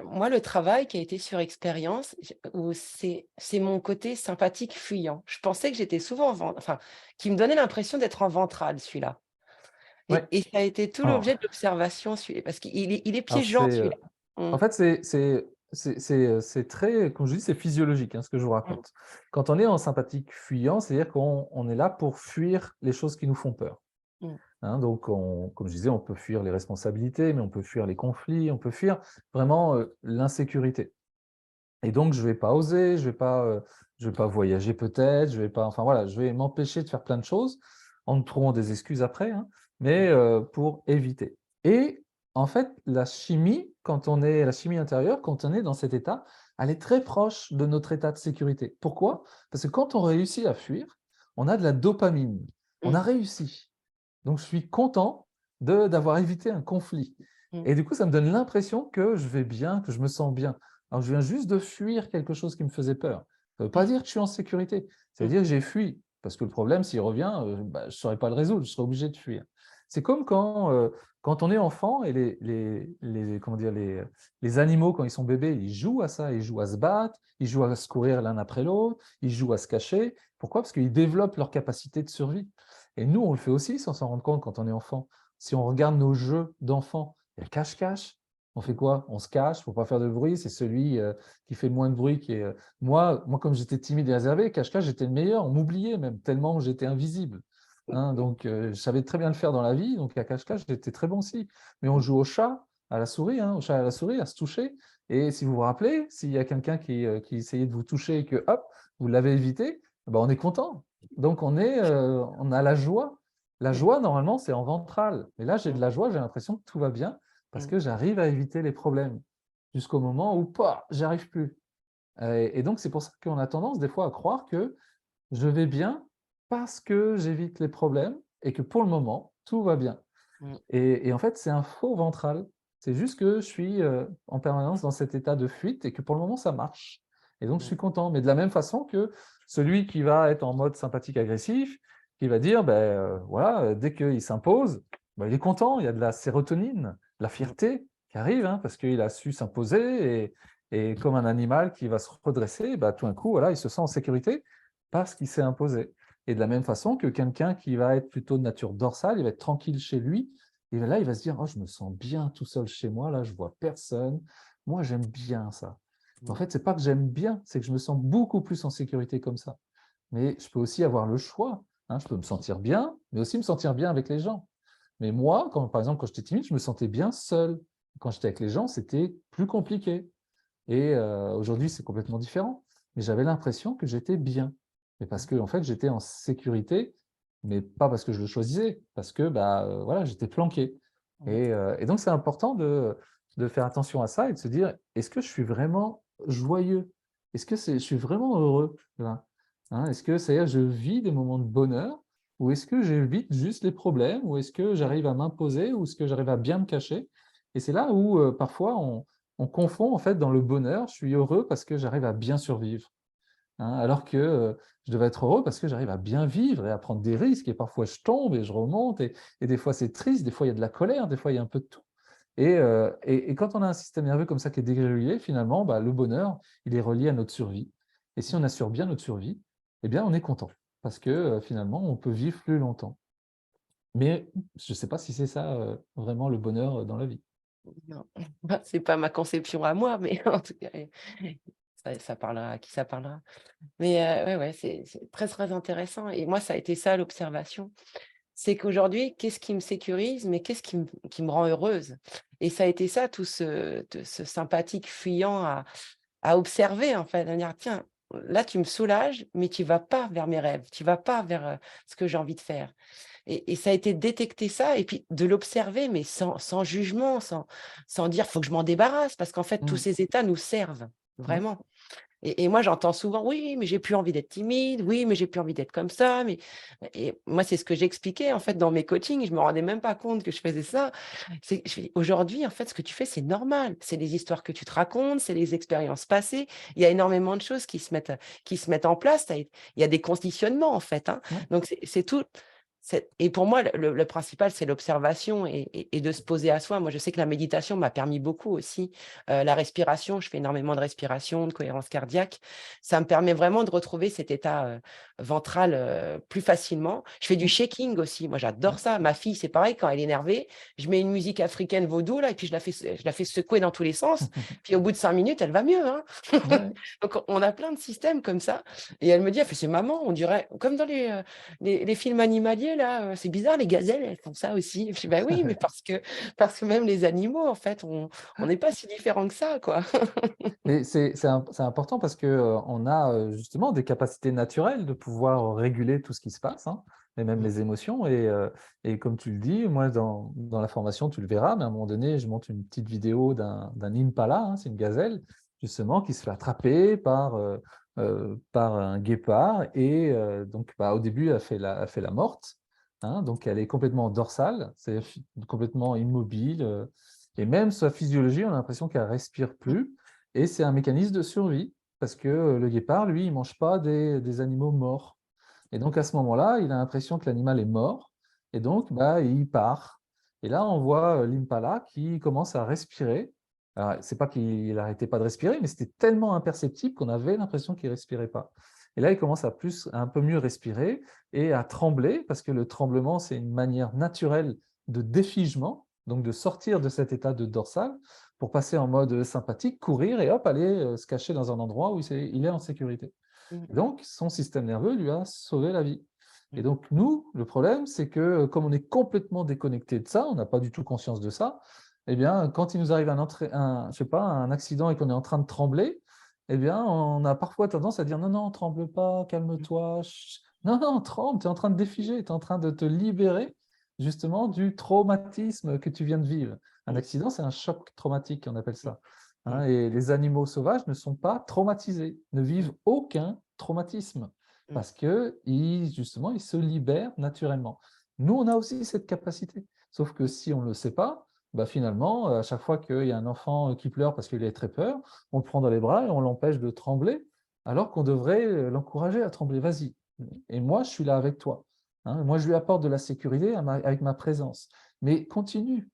moi, le travail qui a été sur expérience, où c'est mon côté sympathique fuyant. Je pensais que j'étais souvent enfin, qui me donnait l'impression d'être en ventral, celui-là. Ouais. Et ça a été tout Alors, l'objet de l'observation, parce qu'il est alors piégeant, celui-là. en fait, c'est très, comme je dis, c'est physiologique ce que je vous raconte. Quand on est en sympathique fuyant, c'est-à-dire qu'on est là pour fuir les choses qui nous font peur. Donc, comme je disais, on peut fuir les responsabilités, mais on peut fuir les conflits, on peut fuir vraiment l'insécurité. Et donc, je ne vais pas oser, je vais pas voyager peut-être, enfin voilà, je vais m'empêcher de faire plein de choses en me trouvant des excuses après, mais pour éviter. Et en fait, la chimie intérieure, quand on est dans cet état, elle est très proche de notre état de sécurité. Pourquoi? Parce que quand on réussit à fuir, on a de la dopamine. On a réussi. Donc, je suis content d'avoir évité un conflit. Et du coup, ça me donne l'impression que je vais bien, que je me sens bien. Alors, je viens juste de fuir quelque chose qui me faisait peur. Ça ne veut pas dire que je suis en sécurité. Ça veut dire que j'ai fui. Parce que le problème, s'il revient, je ne saurais pas le résoudre. Je serais obligé de fuir. C'est comme quand Quand on est enfant, et comment dire, les animaux, quand ils sont bébés, ils jouent à ça, ils jouent à se battre, ils jouent à se courir l'un après l'autre, ils jouent à se cacher. Pourquoi? Parce qu'ils développent leur capacité de survie. Et nous, on le fait aussi sans s'en rendre compte quand on est enfant. Si on regarde nos jeux d'enfants, il y a cache-cache. On fait quoi? On se cache pour pas faire de bruit. C'est celui qui fait le moins de bruit qui est. Moi, comme j'étais timide et réservé, cache-cache, j'étais le meilleur. On m'oubliait même tellement que j'étais invisible. Hein, donc, je savais très bien le faire dans la vie. Donc, à cache-cache, j'étais très bon aussi. Mais on joue au chat, à la souris, hein, au chat à la souris, à se toucher. Et si vous vous rappelez, s'il y a quelqu'un qui essayait de vous toucher et que, hop, vous l'avez évité, ben, on est content. Donc, on a la joie. La joie, normalement, c'est en ventral. Mais là, j'ai de la joie, j'ai l'impression que tout va bien parce que j'arrive à éviter les problèmes jusqu'au moment où, j'arrive plus. Et donc, c'est pour ça qu'on a tendance des fois à croire que je vais bien parce que j'évite les problèmes et que pour le moment, tout va bien. Et en fait, c'est un faux ventral. C'est juste que je suis en permanence dans cet état de fuite et que pour le moment, ça marche. Et donc, je suis content. Mais de la même façon que celui qui va être en mode sympathique-agressif, qui va dire, ben, voilà, dès qu'il s'impose, ben, il est content, il y a de la sérotonine, de la fierté qui arrive, hein, parce qu'il a su s'imposer et comme un animal qui va se redresser, ben, tout d'un coup, voilà, il se sent en sécurité parce qu'il s'est imposé. Et de la même façon que quelqu'un qui va être plutôt de nature dorsale, il va être tranquille chez lui, et là, il va se dire, oh, je me sens bien tout seul chez moi, là, je vois personne. Moi, j'aime bien ça. En fait, c'est pas que j'aime bien, c'est que je me sens beaucoup plus en sécurité comme ça. Mais je peux aussi avoir le choix. Hein, je peux me sentir bien, mais aussi me sentir bien avec les gens. Mais moi, par exemple, quand j'étais timide, je me sentais bien seul. Quand j'étais avec les gens, c'était plus compliqué. Et aujourd'hui, c'est complètement différent. Mais j'avais l'impression que j'étais bien. Mais parce que, en fait, j'étais en sécurité, mais pas parce que je le choisissais, parce que voilà, j'étais planqué. Et donc, c'est important de faire attention à ça et de se dire, est-ce que je suis vraiment joyeux? Est-ce que je suis vraiment heureux là? Hein, est-ce que c'est-à-dire je vis des moments de bonheur ou est-ce que j'évite juste les problèmes ou est-ce que j'arrive à m'imposer ou est-ce que j'arrive à bien me cacher? Et c'est là où parfois on confond en fait dans le bonheur, je suis heureux parce que j'arrive à bien survivre, hein, alors que je devais être heureux parce que j'arrive à bien vivre et à prendre des risques et parfois je tombe et je remonte et des fois c'est triste, des fois il y a de la colère, des fois il y a un peu de tout. Et quand on a un système nerveux comme ça qui est dérégulé, finalement, le bonheur, il est relié à notre survie. Et si on assure bien notre survie, eh bien, on est content parce que finalement, on peut vivre plus longtemps. Mais je ne sais pas si c'est ça vraiment le bonheur dans la vie. Non, c'est pas ma conception à moi, mais en tout cas, ça parlera à qui ça parlera. Mais ouais, ouais, c'est très, très intéressant et moi, ça a été ça l'observation. C'est qu'aujourd'hui, qu'est-ce qui me sécurise, mais qu'est-ce qui me rend heureuse? Et ça a été ça, tout ce sympathique fuyant à observer, en fait, à dire: «Tiens, là, tu me soulages, mais tu vas pas vers mes rêves, tu vas pas vers, ce que j'ai envie de faire». Et ça a été détecter ça et puis de l'observer, mais sans jugement, sans dire: «Faut que je m'en débarrasse», parce qu'en fait, tous Mmh. ces états nous servent, Ouais. vraiment. Et moi, j'entends souvent: «Oui, mais j'ai plus envie d'être timide. Oui, mais j'ai plus envie d'être comme ça, mais» et moi, c'est ce que j'expliquais, en fait, dans mes coachings. Je me rendais même pas compte que je faisais ça. C'est je fais: «Aujourd'hui, en fait, ce que tu fais, c'est normal. C'est les histoires que tu te racontes, c'est les expériences passées. Il y a énormément de choses qui se mettent en place. Il y a des conditionnements, en fait, hein». Ouais. Donc c'est tout et pour moi, le principal, c'est l'observation et de se poser à soi. Moi, je sais que la méditation m'a permis beaucoup aussi. La respiration, je fais énormément de respiration, de cohérence cardiaque. Ça me permet vraiment de retrouver cet état, ventral, plus facilement. Je fais du Mmh. shaking aussi. Moi, Ouais. j'adore ça. Ma fille, c'est pareil, quand elle est énervée, je mets une musique africaine vaudou là et puis je la fais secouer dans tous les sens. Puis au bout de 5 minutes, elle va mieux, hein. Ouais. Donc on a plein de systèmes comme ça et elle me dit: «Elle fait: "C'est maman, on dirait comme dans les films animaliers là, c'est bizarre, les gazelles, elles font ça aussi". Et puis «Bah oui, mais parce que même les animaux, en fait, on n'est pas si différents que ça, quoi». Mais c'est important parce que, on a, justement des capacités naturelles de pouvoir réguler tout ce qui se passe, hein, et même Mmh. les émotions et comme tu le dis, moi dans la formation, tu le verras, mais à un moment donné, je monte une petite vidéo d'un impala, hein, c'est une gazelle, justement, qui se fait attraper par un guépard et donc au début, elle fait la morte, hein, donc elle est complètement dorsale, c'est complètement immobile, et même sa physiologie, on a l'impression qu'elle respire plus. Et c'est un mécanisme de survie, parce que le guépard, lui, il ne mange pas des animaux morts. Et donc à ce moment-là, il a l'impression que l'animal est mort, et donc il part. Et là, on voit l'Impala qui commence à respirer. Alors, c'est pas qu'il n'arrêtait pas de respirer, mais c'était tellement imperceptible qu'on avait l'impression qu'il ne respirait pas. Et là, il commence à un peu mieux respirer et à trembler, parce que le tremblement, c'est une manière naturelle de défigement, donc de sortir de cet état de dorsal pour passer en mode sympathique, courir et hop, aller se cacher dans un endroit où il est en sécurité. Mmh. Et donc, son système nerveux lui a sauvé la vie. Et Mmh. donc, nous, le problème, c'est que comme on est complètement déconnecté de ça, on n'a pas du tout conscience de ça, eh bien, quand il nous arrive je sais pas, un accident et qu'on est en train de trembler, eh bien, on a parfois tendance à dire non, non, tremble pas, calme-toi. Non, non, tremble, tu es en train de défiger, tu es en train de te libérer justement du traumatisme que tu viens de vivre. Un Mmh. accident, c'est un choc traumatique, on appelle ça. Mmh. Et les animaux sauvages ne sont pas traumatisés, ne vivent aucun traumatisme Mmh. parce que justement, ils se libèrent naturellement. Nous, on a aussi cette capacité. Sauf que si on ne le sait pas, bah finalement, à chaque fois qu'il y a un enfant qui pleure parce qu'il a très peur, on le prend dans les bras et on l'empêche de trembler, alors qu'on devrait l'encourager à trembler. Vas-y. Et moi, je suis là avec toi. Moi, je lui apporte de la sécurité avec ma présence. Mais continue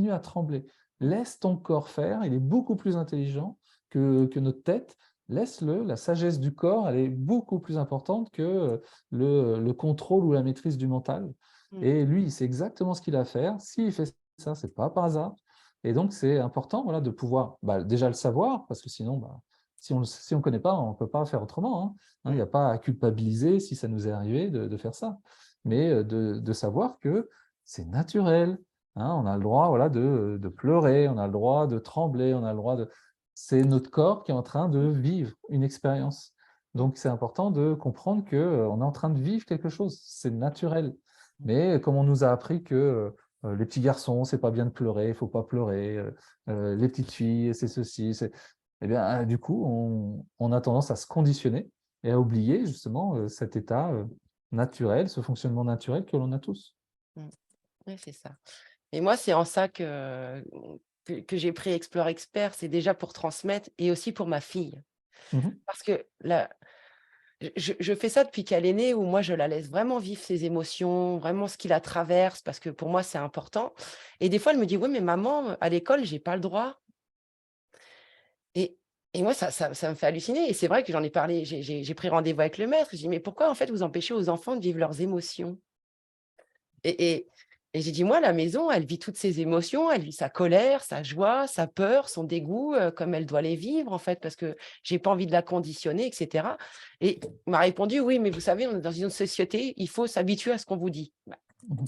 à trembler. Laisse ton corps faire. Il est beaucoup plus intelligent que notre tête. Laisse-le, la sagesse du corps, elle est beaucoup plus importante que le contrôle ou la maîtrise du mental. Mmh. Et lui, il sait exactement ce qu'il a à faire. S'il fait ça, ce n'est pas par hasard. Et donc, c'est important voilà, de pouvoir déjà le savoir, parce que sinon, si on ne connaît pas, on ne peut pas faire autrement. Il n'y Mmh. a pas à culpabiliser si ça nous est arrivé de faire ça. Mais de savoir que c'est naturel. On a le droit voilà, de pleurer, on a le droit de trembler, on a le droit de c'est notre corps qui est en train de vivre une expérience. Mmh. Donc, c'est important de comprendre qu'on est en train de vivre quelque chose. C'est naturel. Mais comme on nous a appris que les petits garçons, c'est pas bien de pleurer, il faut pas pleurer, les petites filles, c'est ceci, eh bien, du coup, on a tendance à se conditionner et à oublier justement cet état naturel, ce fonctionnement naturel que l'on a tous. Mmh. Ouais, c'est ça. Et moi, c'est en ça que j'ai pris Explore Expert, c'est déjà pour transmettre et aussi pour ma fille. Mhm. Parce que là, je fais ça depuis qu'elle est née, où moi, je la laisse vraiment vivre ses émotions, vraiment ce qui la traverse, parce que pour moi, c'est important. Et des fois, elle me dit: «Oui, mais maman, à l'école, j'ai pas le droit». Et et moi, ça me fait halluciner. Et c'est vrai que j'en ai parlé, j'ai pris rendez-vous avec le maître. Je dis: «Mais pourquoi, en fait, vous empêchez aux enfants de vivre leurs émotions?» Et et et j'ai dit: «Moi, à la maison, elle vit toutes ses émotions, elle vit sa colère, sa joie, sa peur, son dégoût, comme elle doit les vivre, en fait, parce que j'ai pas envie de la conditionner et cetera». Et il m'a répondu: «Oui, mais vous savez, on est dans une société, il faut s'habituer à ce qu'on vous dit». Bah, Mhm.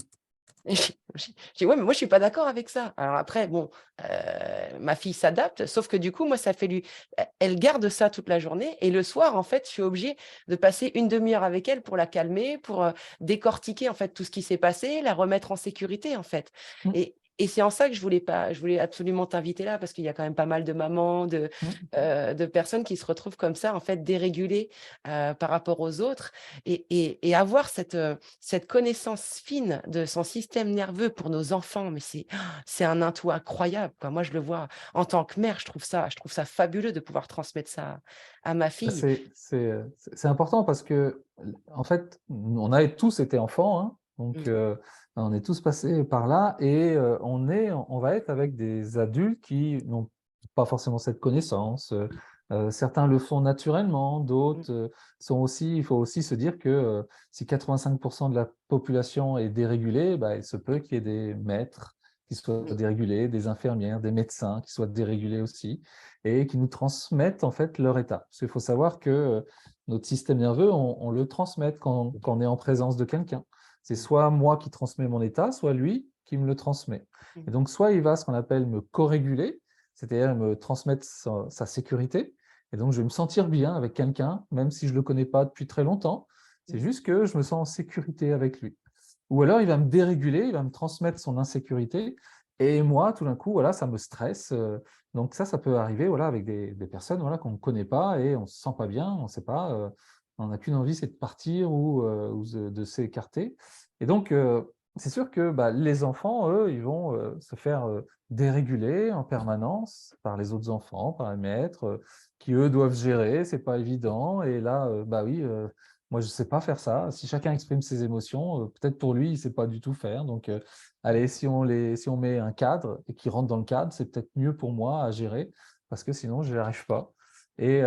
et j'ai dit: «Ouais, mais moi, je suis pas d'accord avec ça». Alors après, bon, ma fille s'adapte, sauf que du coup, moi, ça fait elle garde ça toute la journée et le soir, en fait, je suis obligée de passer une demi-heure avec elle pour la calmer, pour, décortiquer, en fait, tout ce qui s'est passé, la remettre en sécurité, en fait. Et c'est en ça que je voulais absolument t'inviter là, parce qu'il y a quand même pas mal de mamans, de personnes qui se retrouvent comme ça, en fait, dérégulées, par rapport aux autres et avoir cette connaissance fine de son système nerveux pour nos enfants, mais c'est un atout incroyable, quoi. Moi, je le vois en tant que mère, je trouve ça fabuleux de pouvoir transmettre ça à ma fille. C'est important parce que, en fait, on a tous été enfants, donc Mmh. on est tous passés par là et on va être avec des adultes qui n'ont pas forcément cette connaissance. Certains le font naturellement, Mmh. d'autres il faut aussi se dire que si 85% de la population est dérégulée, bah, il se peut qu'il y ait des maîtres qui soient Mmh. dérégulés, des infirmières, des médecins qui soient dérégulés aussi et qui nous transmettent en fait leur état. Parce qu'il faut savoir que notre système nerveux, on le transmet quand on est en présence de quelqu'un. C'est soit moi qui transmets mon état, soit lui qui me le transmet. Mmh. Et donc, soit il va ce qu'on appelle me co-réguler, c'est-à-dire me transmettre sa sécurité. Et donc, je vais me sentir bien avec quelqu'un, même si je ne le connais pas depuis très longtemps. C'est Mmh. juste que je me sens en sécurité avec lui. Ou alors, il va me déréguler, il va me transmettre son insécurité. Et moi, tout d'un coup, voilà, ça me stresse. Donc ça peut arriver voilà, avec des personnes voilà, qu'on ne connaît pas et on ne se sent pas bien, on ne sait pas, on n'a qu'une envie, c'est de partir ou de s'écarter. Et donc, c'est sûr que bah, les enfants, eux, ils vont se faire déréguler en permanence par les autres enfants, par les maîtres, qui, eux, doivent gérer, c'est pas évident. Et là, bah oui, Moi, je ne sais pas faire ça. Si chacun exprime ses émotions, peut-être pour lui, il ne sait pas du tout faire. Donc, allez, si on met un cadre et qu'ils rentrent dans le cadre, c'est peut-être mieux pour moi à gérer parce que sinon, je n'y arrive pas. Et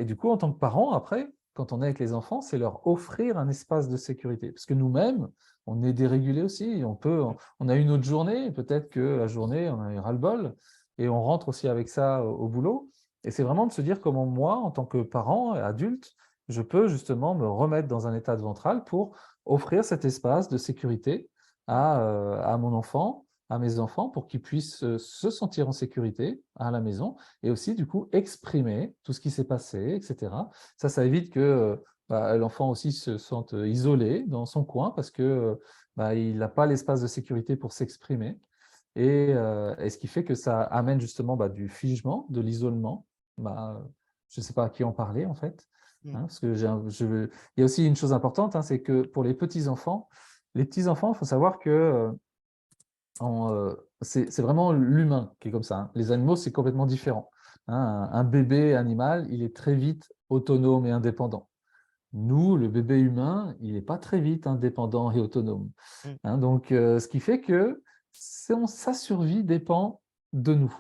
du coup, en tant que parent, après, quand on est avec les enfants, c'est leur offrir un espace de sécurité. Parce que nous-mêmes, on est dérégulés aussi. On a une autre journée, peut-être que la journée, on a eu ras-le-bol, et on rentre aussi avec ça au boulot. Et c'est vraiment de se dire comment moi, en tant que parent, adulte, je peux justement me remettre dans un état de ventral pour offrir cet espace de sécurité à mon enfant, à mes enfants, pour qu'ils puissent se sentir en sécurité à la maison et aussi, du coup, exprimer tout ce qui s'est passé, etc. Ça évite que l'enfant aussi se sente isolé dans son coin parce que il n'a pas l'espace de sécurité pour s'exprimer. Et ce qui fait que ça amène justement du figement, de l'isolement. Je ne sais pas à qui en parler en fait. Parce que il y a aussi une chose importante, c'est que pour les petits-enfants, il faut savoir que c'est vraiment l'humain qui est comme ça. Les animaux, c'est complètement différent. Un bébé animal, il est très vite autonome et indépendant. Nous, le bébé humain, il n'est pas très vite indépendant et autonome. Donc, ce qui fait que sa survie dépend de nous.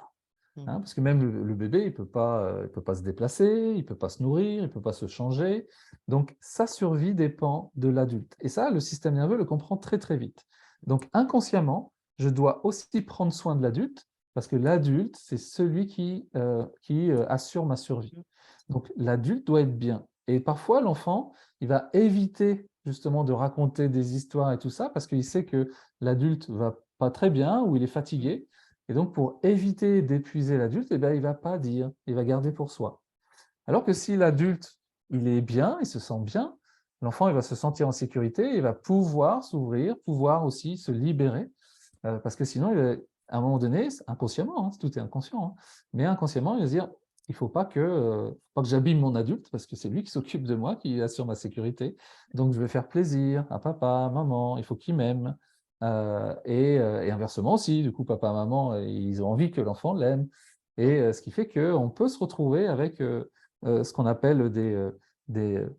Parce que même le bébé, il peut pas se déplacer, il ne peut pas se nourrir, il ne peut pas se changer. Donc, sa survie dépend de l'adulte. Et ça, le système nerveux le comprend très, très vite. Donc, inconsciemment, je dois aussi prendre soin de l'adulte, parce que l'adulte, c'est celui qui assure ma survie. Donc, l'adulte doit être bien. Et parfois, l'enfant, il va éviter justement de raconter des histoires et tout ça, parce qu'il sait que l'adulte va pas très bien ou il est fatigué. Et donc, pour éviter d'épuiser l'adulte, il ne va pas dire, il va garder pour soi. Alors que si l'adulte, il est bien, il se sent bien, l'enfant, il va se sentir en sécurité, il va pouvoir s'ouvrir, pouvoir aussi se libérer, parce que sinon, à un moment donné, inconsciemment, tout est inconscient, mais inconsciemment, il va se dire, il ne faut pas que j'abîme mon adulte, parce que c'est lui qui s'occupe de moi, qui assure ma sécurité. Donc, je vais faire plaisir à papa, maman, il faut qu'il m'aime. Et inversement aussi, du coup, papa, maman, ils ont envie que l'enfant l'aime. Et ce qui fait qu'on peut se retrouver avec ce qu'on appelle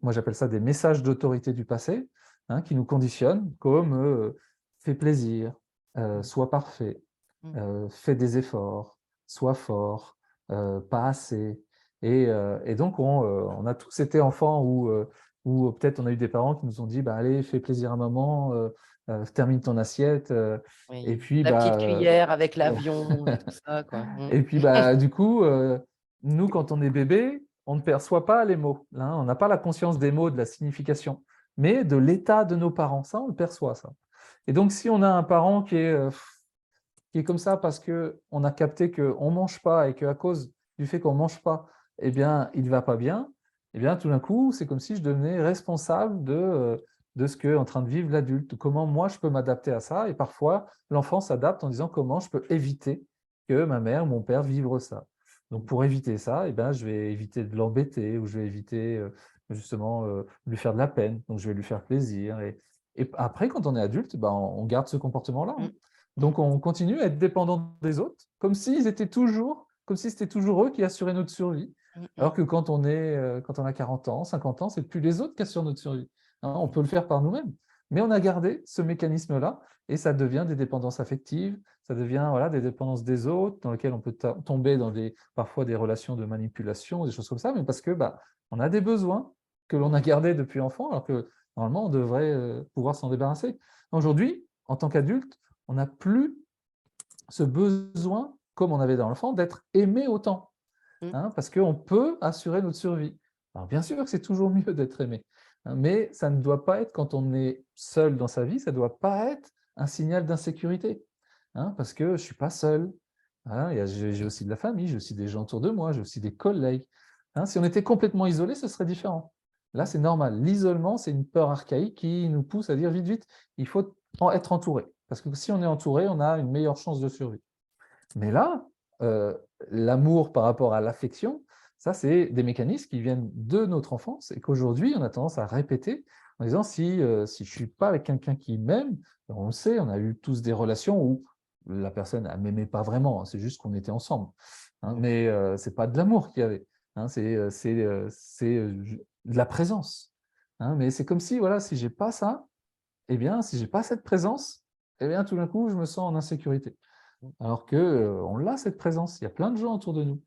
moi j'appelle ça des messages d'autorité du passé, qui nous conditionnent, comme fais plaisir, sois parfait, fais des efforts, sois fort, pas assez. Et donc, on a tous été enfants où peut-être on a eu des parents qui nous ont dit allez, fais plaisir à maman, termine ton assiette. Et puis, la petite cuillère avec l'avion et tout ça, quoi. et puis du coup, nous, quand on est bébé, on ne perçoit pas les mots. On n'a pas la conscience des mots, de la signification, mais de l'état de nos parents. Ça, on le perçoit, ça. Et donc, si on a un parent qui est comme ça parce qu'on a capté qu'on ne mange pas et qu'à cause du fait qu'on ne mange pas, eh bien, il ne va pas bien, eh bien, tout d'un coup, c'est comme si je devenais responsable de ce qu'est en train de vivre l'adulte. Comment moi, je peux m'adapter à ça. Et parfois, l'enfant s'adapte en disant comment je peux éviter que ma mère ou mon père vivent ça. Donc, pour éviter ça, je vais éviter de l'embêter ou je vais éviter justement de lui faire de la peine. Donc, je vais lui faire plaisir. Et après, quand on est adulte, on garde ce comportement-là. Donc, on continue à être dépendant des autres, comme si c'était toujours eux qui assuraient notre survie. Alors que quand on a 40 ans, 50 ans, c'est plus les autres qui assurent notre survie. On peut le faire par nous-mêmes. Mais on a gardé ce mécanisme-là et ça devient des dépendances affectives, ça devient des dépendances des autres dans lesquelles on peut tomber dans parfois des relations de manipulation, des choses comme ça, mais parce que on a des besoins que l'on a gardés depuis enfant, alors que normalement, on devrait pouvoir s'en débarrasser. Aujourd'hui, en tant qu'adulte, on n'a plus ce besoin, comme on avait dans l'enfant, d'être aimé autant, parce qu'on peut assurer notre survie. Alors bien sûr que c'est toujours mieux d'être aimé, mais ça ne doit pas être, quand on est seul dans sa vie, ça ne doit pas être un signal d'insécurité, parce que je ne suis pas seul. J'ai aussi de la famille, j'ai aussi des gens autour de moi, j'ai aussi des collègues. Si on était complètement isolé, ce serait différent. Là, c'est normal. L'isolement, c'est une peur archaïque qui nous pousse à dire vite, vite, il faut être entouré. Parce que si on est entouré, on a une meilleure chance de survie. Mais là, l'amour par rapport à l'affection, ça, c'est des mécanismes qui viennent de notre enfance et qu'aujourd'hui, on a tendance à répéter en disant si je ne suis pas avec quelqu'un qui m'aime, on le sait, on a eu tous des relations où la personne ne m'aimait pas vraiment, c'est juste qu'on était ensemble. Mais ce n'est pas de l'amour qu'il y avait, c'est de la présence. hein, mais c'est comme si, voilà, si j'ai pas ça, eh bien, si j'ai pas cette présence, eh bien, tout d'un coup, je me sens en insécurité. Alors que on l'a, cette présence. Il y a plein de gens autour de nous,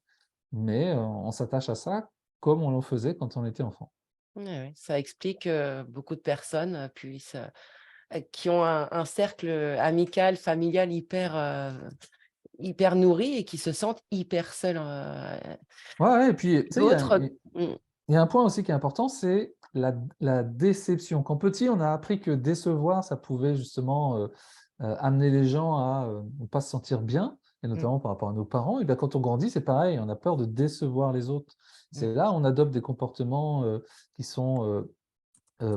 mais on s'attache à ça comme on le faisait quand on était enfant. Ouais, ouais, ça explique que beaucoup de personnes puissent, qui ont un cercle amical, familial hyper nourri et qui se sentent hyper seuls. Ouais, ouais, et puis, tu sais, D'autres, mmh, il y a un point aussi qui est important, c'est la déception. Quand petit, on a appris que décevoir, ça pouvait justement amener les gens à ne pas se sentir bien, et mmh, notamment par rapport à nos parents. Et bien, quand on grandit, c'est pareil, on a peur de décevoir les autres. mmh, C'est là où on adopte des comportements qui sont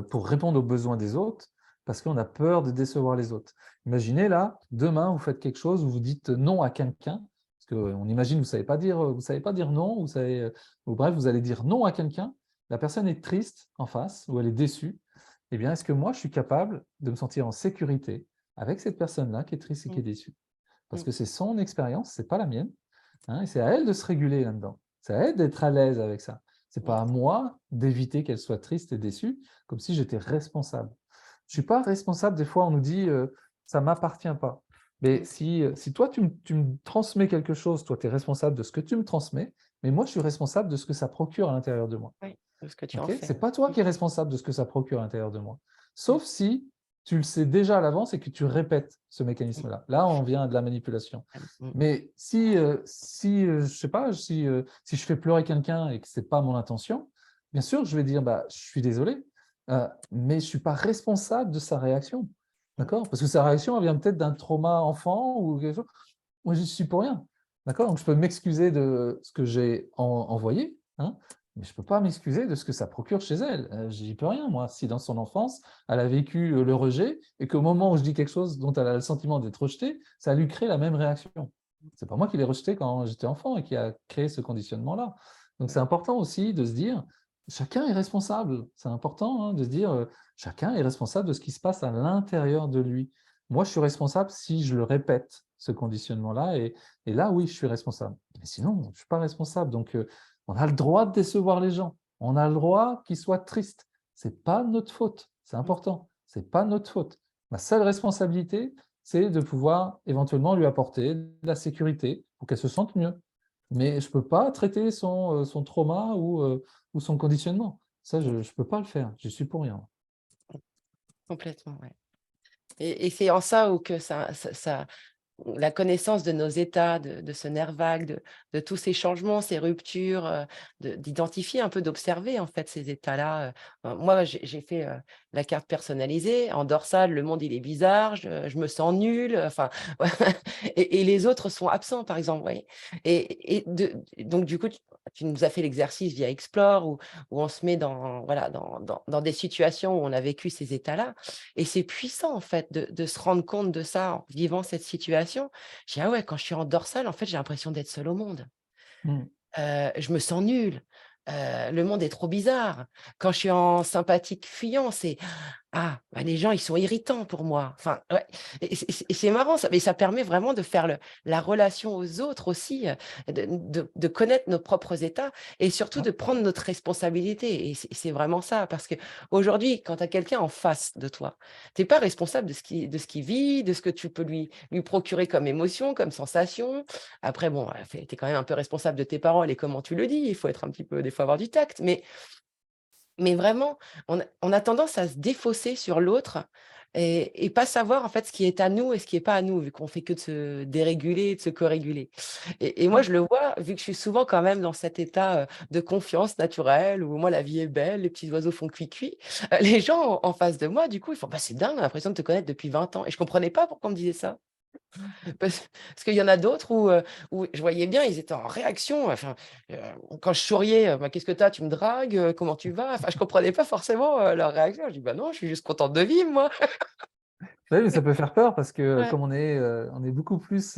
pour répondre aux besoins des autres, parce qu'on a peur de décevoir les autres. Imaginez là, demain, vous faites quelque chose, vous dites non à quelqu'un, parce qu'on imagine vous savez pas dire non, ou bref, vous allez dire non à quelqu'un, la personne est triste en face, ou elle est déçue, eh bien, est-ce que moi, je suis capable de me sentir en sécurité avec cette personne-là qui est triste et qui mmh, est déçue? Parce mmh, que c'est son expérience, c'est pas la mienne, hein, et c'est à elle de se réguler là-dedans. C'est à elle d'être à l'aise avec ça. C'est mmh, pas à moi d'éviter qu'elle soit triste et déçue, comme si j'étais responsable. Je suis pas responsable, des fois on nous dit ça m'appartient pas. Mais mmh, si toi tu me transmets quelque chose, toi tu es responsable de ce que tu me transmets, mais moi je suis responsable de ce que ça procure à l'intérieur de moi. oui, de ce que tu en OK? fais. C'est pas toi Mmh, qui es responsable de ce que ça procure à l'intérieur de moi. mmh, Sauf si tu le sais déjà à l'avance et que tu répètes ce mmh, mécanisme-là. Là, on vient de la manipulation. mmh, Mais si je sais pas, si je fais pleurer quelqu'un et que c'est pas mon intention, bien sûr, je vais dire: «Bah, je suis désolé», mais je suis pas responsable de sa réaction. mmh, D'accord? Parce que sa réaction, elle vient peut-être d'un trauma enfant ou quelque chose. Moi, j'y suis pour rien. D'accord? Donc je peux m'excuser de ce que j'ai envoyé, hein, mais je peux pas m'excuser de ce que ça procure chez elle. J'y peux rien moi. Si dans son enfance, elle a vécu, le rejet et qu'au moment où je dis quelque chose dont elle a le sentiment d'être rejetée, ça lui crée la même réaction. C'est pas moi qui l'ai rejeté quand j'étais enfant et qui a créé ce conditionnement-là. Donc c'est important aussi de se dire, chacun est responsable. C'est important, hein, de se dire, chacun est responsable de ce qui se passe à l'intérieur de lui. Moi, je suis responsable si je le répète, ce conditionnement-là, et là, oui, je suis responsable. Mais sinon, je ne suis pas responsable. Donc, on a le droit de décevoir les gens. On a le droit qu'ils soient tristes. Ce n'est pas notre faute. C'est mmh, important. Ce n'est pas notre faute. Ma seule responsabilité, c'est de pouvoir éventuellement lui apporter de la sécurité pour qu'elle se sente mieux. Mais je ne peux pas traiter son trauma ou son conditionnement. Ça, je mmh, ne peux pas le faire. Je suis pour rien. complètement, ouais. Et c'est en ça où que ça la connaissance de nos états, de ce nerf vague, de tous ces changements, ces ruptures, d'identifier un peu, d'observer en fait ces états-là. Moi, j'ai fait la carte personnalisée. En dorsale, le monde il est bizarre, je me sens nulle, enfin, et les autres sont absents, par exemple, vous voyez. Donc du coup, tu nous as fait l'exercice via Explore où on se met dans, voilà, dans des situations où on a vécu ces états-là. Et c'est puissant, en fait, de se rendre compte de ça en vivant cette situation. Je dis: «Ah ouais, quand je suis en dorsale, en fait, j'ai l'impression d'être seule au monde. Mm. Je me sens nulle, le monde est trop bizarre». Quand je suis en sympathique fuyant, c'est: «Ah, bah, les gens, ils sont irritants pour moi». Enfin, ouais, et c'est marrant ça, mais ça permet vraiment de faire la relation aux autres aussi, de connaître nos propres états et surtout Ouais. de prendre notre responsabilité et c'est vraiment ça. Parce qu'aujourd'hui, quand tu as quelqu'un en face de toi, tu es pas responsable de ce qu'il vit, de ce que tu peux lui procurer comme émotion, comme sensation. Après bon, tu es quand même un peu responsable de tes paroles et comment tu le dis. Il faut être un petit peu des fois avoir du tact, mais vraiment, on a tendance à se défausser sur l'autre et pas savoir en fait ce qui est à nous et ce qui est pas à nous, vu qu'on fait que de se déréguler, de se co-réguler. Et moi, Ouais. je le vois, vu que je suis souvent quand même dans cet état, de confiance naturelle où moi la vie est belle, les petits oiseaux font cuit-cuit. Les gens en face de moi, du coup, ils font: «Bah, c'est dingue, on a l'impression de te connaître depuis 20 ans» et je comprenais pas pourquoi on me disait ça. Parce qu'il y en a d'autres où je voyais bien, ils étaient en réaction, enfin, heu, quand je souriais, «Bah, qu'est-ce que tu as? Tu me dragues? Comment tu vas?» Enfin, je comprenais pas forcément, leur réaction. Je dis: «Bah, non, je suis juste contente de vivre moi». Oui, mais ça peut faire peur parce que Ouais. comme on est beaucoup plus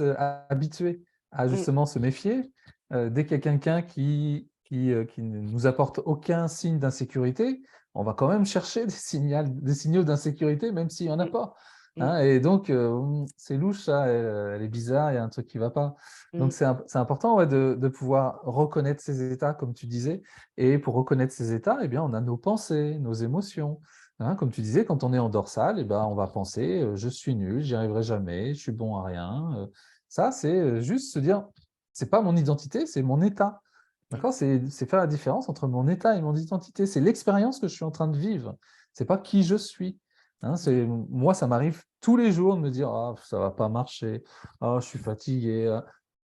habitué à Mmh, justement se méfier, dès qu'il y a quelqu'un qui ne nous apporte aucun signe d'insécurité, on va quand même chercher des signaux d'insécurité, même s'il n'y en a mmh, pas. Mm, Et donc, c'est louche, ça, elle est bizarre, il y a un truc qui ne va pas. Donc, mm, c'est important, ouais, de pouvoir reconnaître ces états, comme tu disais. Et pour reconnaître ces états, eh bien, on a nos pensées, nos émotions. Comme tu disais, quand on est en dorsale, eh ben, on va penser je suis nul, j'y arriverai jamais, je suis bon à rien. Ça, c'est juste se dire, c'est pas mon identité, c'est mon état. mm, D'accord? C'est faire la différence entre mon état et mon identité. C'est l'expérience que je suis en train de vivre. C'est pas qui je suis. Moi, ça m'arrive tous les jours de me dire ah, ça va pas marcher, ah, je suis fatigué,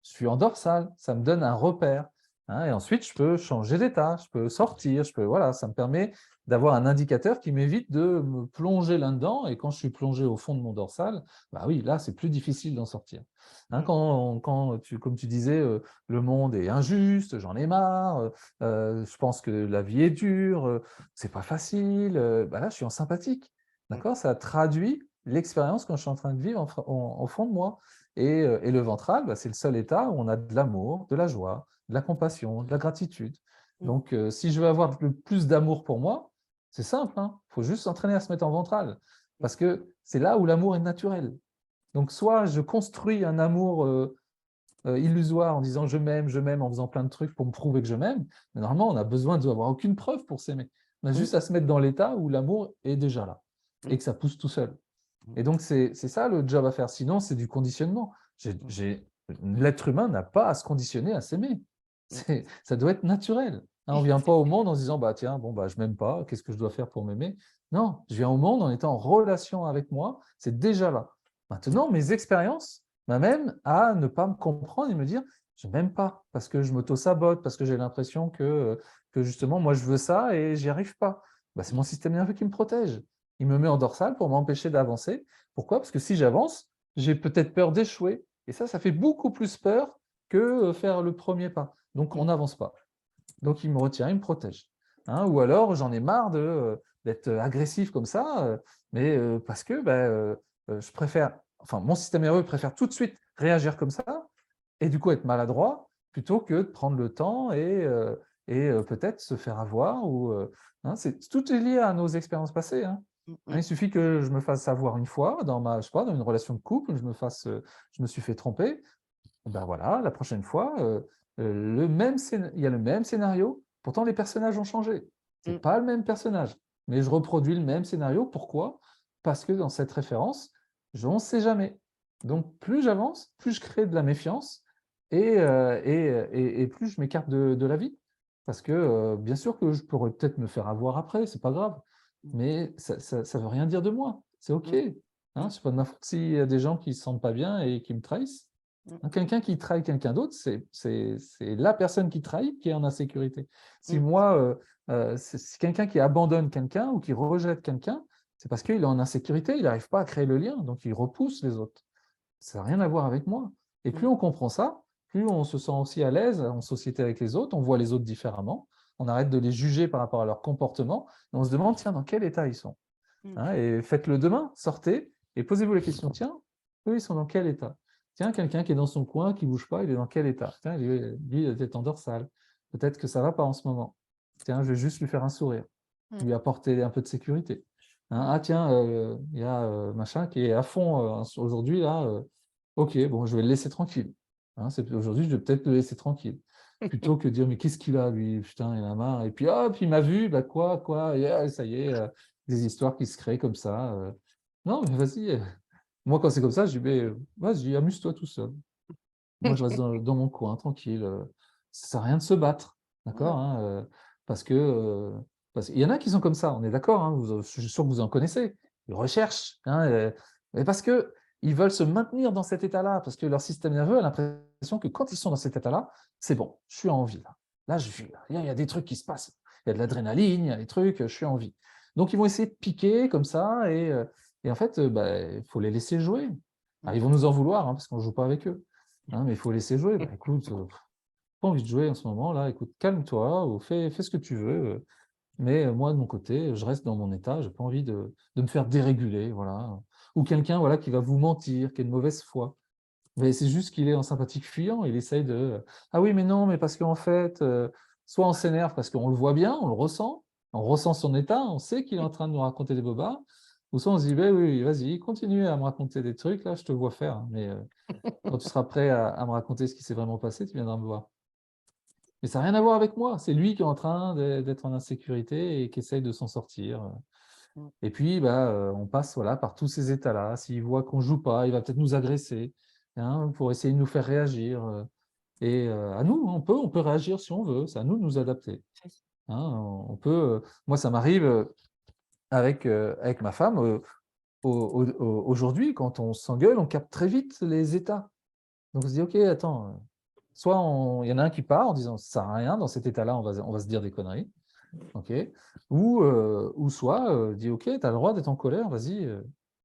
je suis en dorsale, ça me donne un repère. Et ensuite, je peux changer d'état, je peux sortir, voilà, ça me permet d'avoir un indicateur qui m'évite de me plonger là-dedans. Et quand je suis plongé au fond de mon dorsal, bah oui, là, c'est plus difficile d'en sortir. mm, Comme tu disais, le monde est injuste, j'en ai marre, je pense que la vie est dure, c'est pas facile, bah là, je suis en sympathique. mm, D'accord? Ça traduit l'expérience que je suis en train de vivre au fond de moi. Et le ventral, bah, c'est le seul état où on a de l'amour, de la joie, de la compassion, de la gratitude. mm, Donc, si je veux avoir le plus d'amour pour moi, c'est simple, il faut juste s'entraîner à se mettre en ventral. Parce que c'est là où l'amour est naturel. Donc, soit je construis un amour illusoire en disant je m'aime, en faisant plein de trucs pour me prouver que je m'aime, mais normalement, on n'a besoin d'avoir aucune preuve pour s'aimer. On a mm, juste à se mettre dans l'état où l'amour est déjà là mm, et que ça pousse tout seul. mm, Et donc, c'est ça le job à faire. Sinon, c'est du conditionnement. L'être humain n'a pas à se conditionner à s'aimer. mm, Ça doit être naturel. On ne vient pas au monde en se disant bah, tiens, bon, bah, je ne m'aime pas, qu'est-ce que je dois faire pour m'aimer? Non, je viens au monde en étant en relation avec moi, c'est déjà là. Maintenant, mes expériences m'amènent à ne pas me comprendre et me dire je ne m'aime pas parce que je m'auto-sabote, parce que j'ai l'impression que justement, moi, je veux ça et j'y arrive pas. Bah, c'est mon système nerveux qui me protège. Il me met en dorsale pour m'empêcher d'avancer. Pourquoi? Parce que si j'avance, j'ai peut-être peur d'échouer. Et ça fait beaucoup plus peur que faire le premier pas. Donc, on mm, n'avance pas. Donc, il me retient, il me protège. Ou alors, j'en ai marre d'être agressif comme ça, mais parce que je préfère, enfin, mon système nerveux préfère tout de suite réagir comme ça et du coup être maladroit plutôt que de prendre le temps et peut-être se faire avoir. Tout est lié à nos expériences passées. mm, Il mm, suffit que je me fasse avoir une fois je sais pas, dans une relation de couple, je me suis fait tromper. Ben voilà, la prochaine fois, il y a le même scénario, pourtant les personnages ont changé. C'est mm, pas le même personnage, mais je reproduis le même scénario. Pourquoi? Parce que dans cette référence, je ne sais jamais. Donc plus j'avance, plus je crée de la méfiance et plus je m'écarte de la vie. Parce que bien sûr que je pourrais peut-être me faire avoir après, c'est pas grave, mm, mais ça ne veut rien dire de moi. C'est OK. mm, C'est pas de ma faute s'il y a des gens qui ne se sentent pas bien et qui me trahissent. mm, Quelqu'un qui trahit quelqu'un d'autre, c'est la personne qui trahit qui est en insécurité. Si mm, moi, c'est quelqu'un qui abandonne quelqu'un ou qui rejette quelqu'un, c'est parce qu'il est en insécurité, il n'arrive pas à créer le lien, donc il repousse les autres. Ça n'a rien à voir avec moi. Et plus mm, on comprend ça, plus on se sent aussi à l'aise en société avec les autres, on voit les autres différemment, on arrête de les juger par rapport à leur comportement, et on se demande, tiens, dans quel état ils sont? mm, Et faites-le demain, sortez et posez-vous la question, tiens, eux, ils sont dans quel état? Tiens, quelqu'un qui est dans son coin, qui ne bouge pas, il est dans quel état? Tiens, lui, il est en dorsale. Peut-être que ça ne va pas en ce moment. Tiens, je vais juste lui faire un sourire, mm, lui apporter un peu de sécurité. Ah tiens, il y a machin qui est à fond aujourd'hui, là. Ok, bon, je vais le laisser tranquille. Aujourd'hui, je vais peut-être le laisser tranquille. Plutôt que de dire, mais qu'est-ce qu'il a, lui? Putain, il a marre. Et puis, hop, il m'a vu, bah quoi, et, ça y est, des histoires qui se créent comme ça. Non, mais vas-y. Moi, quand c'est comme ça, je dis, mais vas-y, amuse-toi tout seul. Moi, je reste dans mon coin, tranquille. Ça sert à rien de se battre, d'accord, parce que parce qu'il y en a qui sont comme ça, on est d'accord, je suis sûr que vous en connaissez. Ils recherchent, mais parce que ils veulent se maintenir dans cet état-là, parce que leur système nerveux a l'impression que quand ils sont dans cet état-là, c'est bon, je suis en vie là. Là, je vis. Il y a des trucs qui se passent. Il y a de l'adrénaline, il y a des trucs, je suis en vie. Donc, ils vont essayer de piquer comme ça, et en fait, il faut les laisser jouer. Alors, ils vont nous en vouloir, parce qu'on ne joue pas avec eux. Mais il faut laisser jouer. Bah, écoute, pas envie de jouer en ce moment, là, écoute, calme-toi, ou fais ce que tu veux. Mais moi, de mon côté, je reste dans mon état, je n'ai pas envie de me faire déréguler, voilà. Ou quelqu'un voilà, qui va vous mentir, qui est de mauvaise foi. Mais c'est juste qu'il est en sympathique fuyant, il essaye de ah oui, mais non, mais parce qu'en fait, soit on s'énerve parce qu'on le voit bien, on le ressent, on ressent son état, on sait qu'il est en train de nous raconter des bobards, Ou soit on se dit, ben oui, vas-y, continue à me raconter des trucs, là, je te vois faire, hein, mais quand tu seras prêt à me raconter ce qui s'est vraiment passé, tu viendras me voir. Mais ça n'a rien à voir avec moi, c'est lui qui est en train d'être en insécurité et qui essaye de s'en sortir. Mmh. Et puis, bah, on passe voilà, par tous ces états-là. S'il voit qu'on ne joue pas, il va peut-être nous agresser, hein, pour essayer de nous faire réagir. Et à nous, on peut réagir si on veut, c'est à nous de nous adapter. C'est ça. Hein, on peut, moi, ça m'arrive avec ma femme, aujourd'hui, quand on s'engueule, on capte très vite les états. Donc on se dit, OK, attends, soit il y en a un qui part en disant, ça sert à rien, dans cet état-là, on va se dire des conneries. OK. Ou soit, dit: «OK, tu as le droit d'être en colère, vas-y,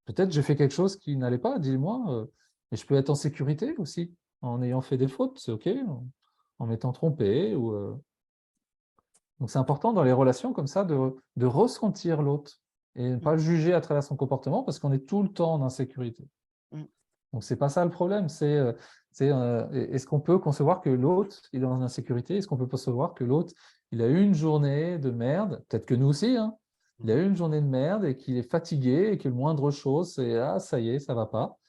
peut-être j'ai fait quelque chose qui n'allait pas, dis-le-moi, et je peux être en sécurité aussi, en ayant fait des fautes, c'est OK, en m'étant trompé ou». Donc c'est important dans les relations comme ça de ressentir l'autre et ne Mmh. pas le juger à travers son comportement parce qu'on est tout le temps en insécurité. Mmh. Donc c'est pas ça le problème, est-ce qu'on peut concevoir que l'autre, il est dans l'insécurité? Est-ce qu'on peut concevoir que l'autre, il a eu une journée de merde, peut-être que nous aussi, hein, il a Mmh. eu une journée de merde et qu'il est fatigué et que le moindre chose, c'est: «Ah ça y est, ça va pas»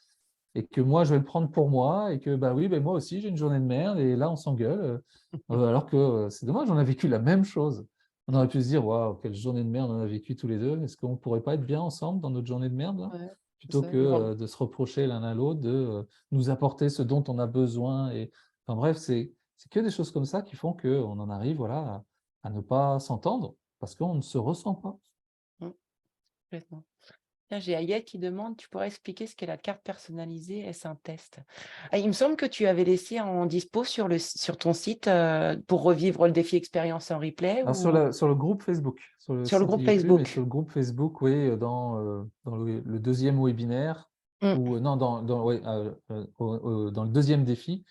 et que moi je vais le prendre pour moi et que, bah oui, moi aussi j'ai une journée de merde et là on s'engueule, alors que, c'est dommage, on a vécu la même chose. On aurait pu se dire: «Waouh, quelle journée de merde on a vécu tous les 2. Est-ce qu'on pourrait pas être bien ensemble dans notre journée de merde là?» Ouais, c'est Plutôt ça. que, de se reprocher l'un à l'autre de, nous apporter ce dont on a besoin et enfin bref, c'est que des choses comme ça qui font qu'on en arrive, voilà, à ne pas s'entendre parce qu'on ne se ressent pas. Mmh, complètement. Tiens, j'ai Ayette qui demande: «Tu pourrais expliquer ce qu'est la carte personnalisée? Est-ce un test?» Ah, il me semble que tu avais laissé en dispo sur ton site, pour revivre le défi expérience en replay Alors ou sur le groupe Facebook, sur le sur le site groupe il y est plus, mais sur Facebook? le groupe Facebook, oui, dans le 2e webinaire Mmh. ou non, ouais, dans le 2e défi,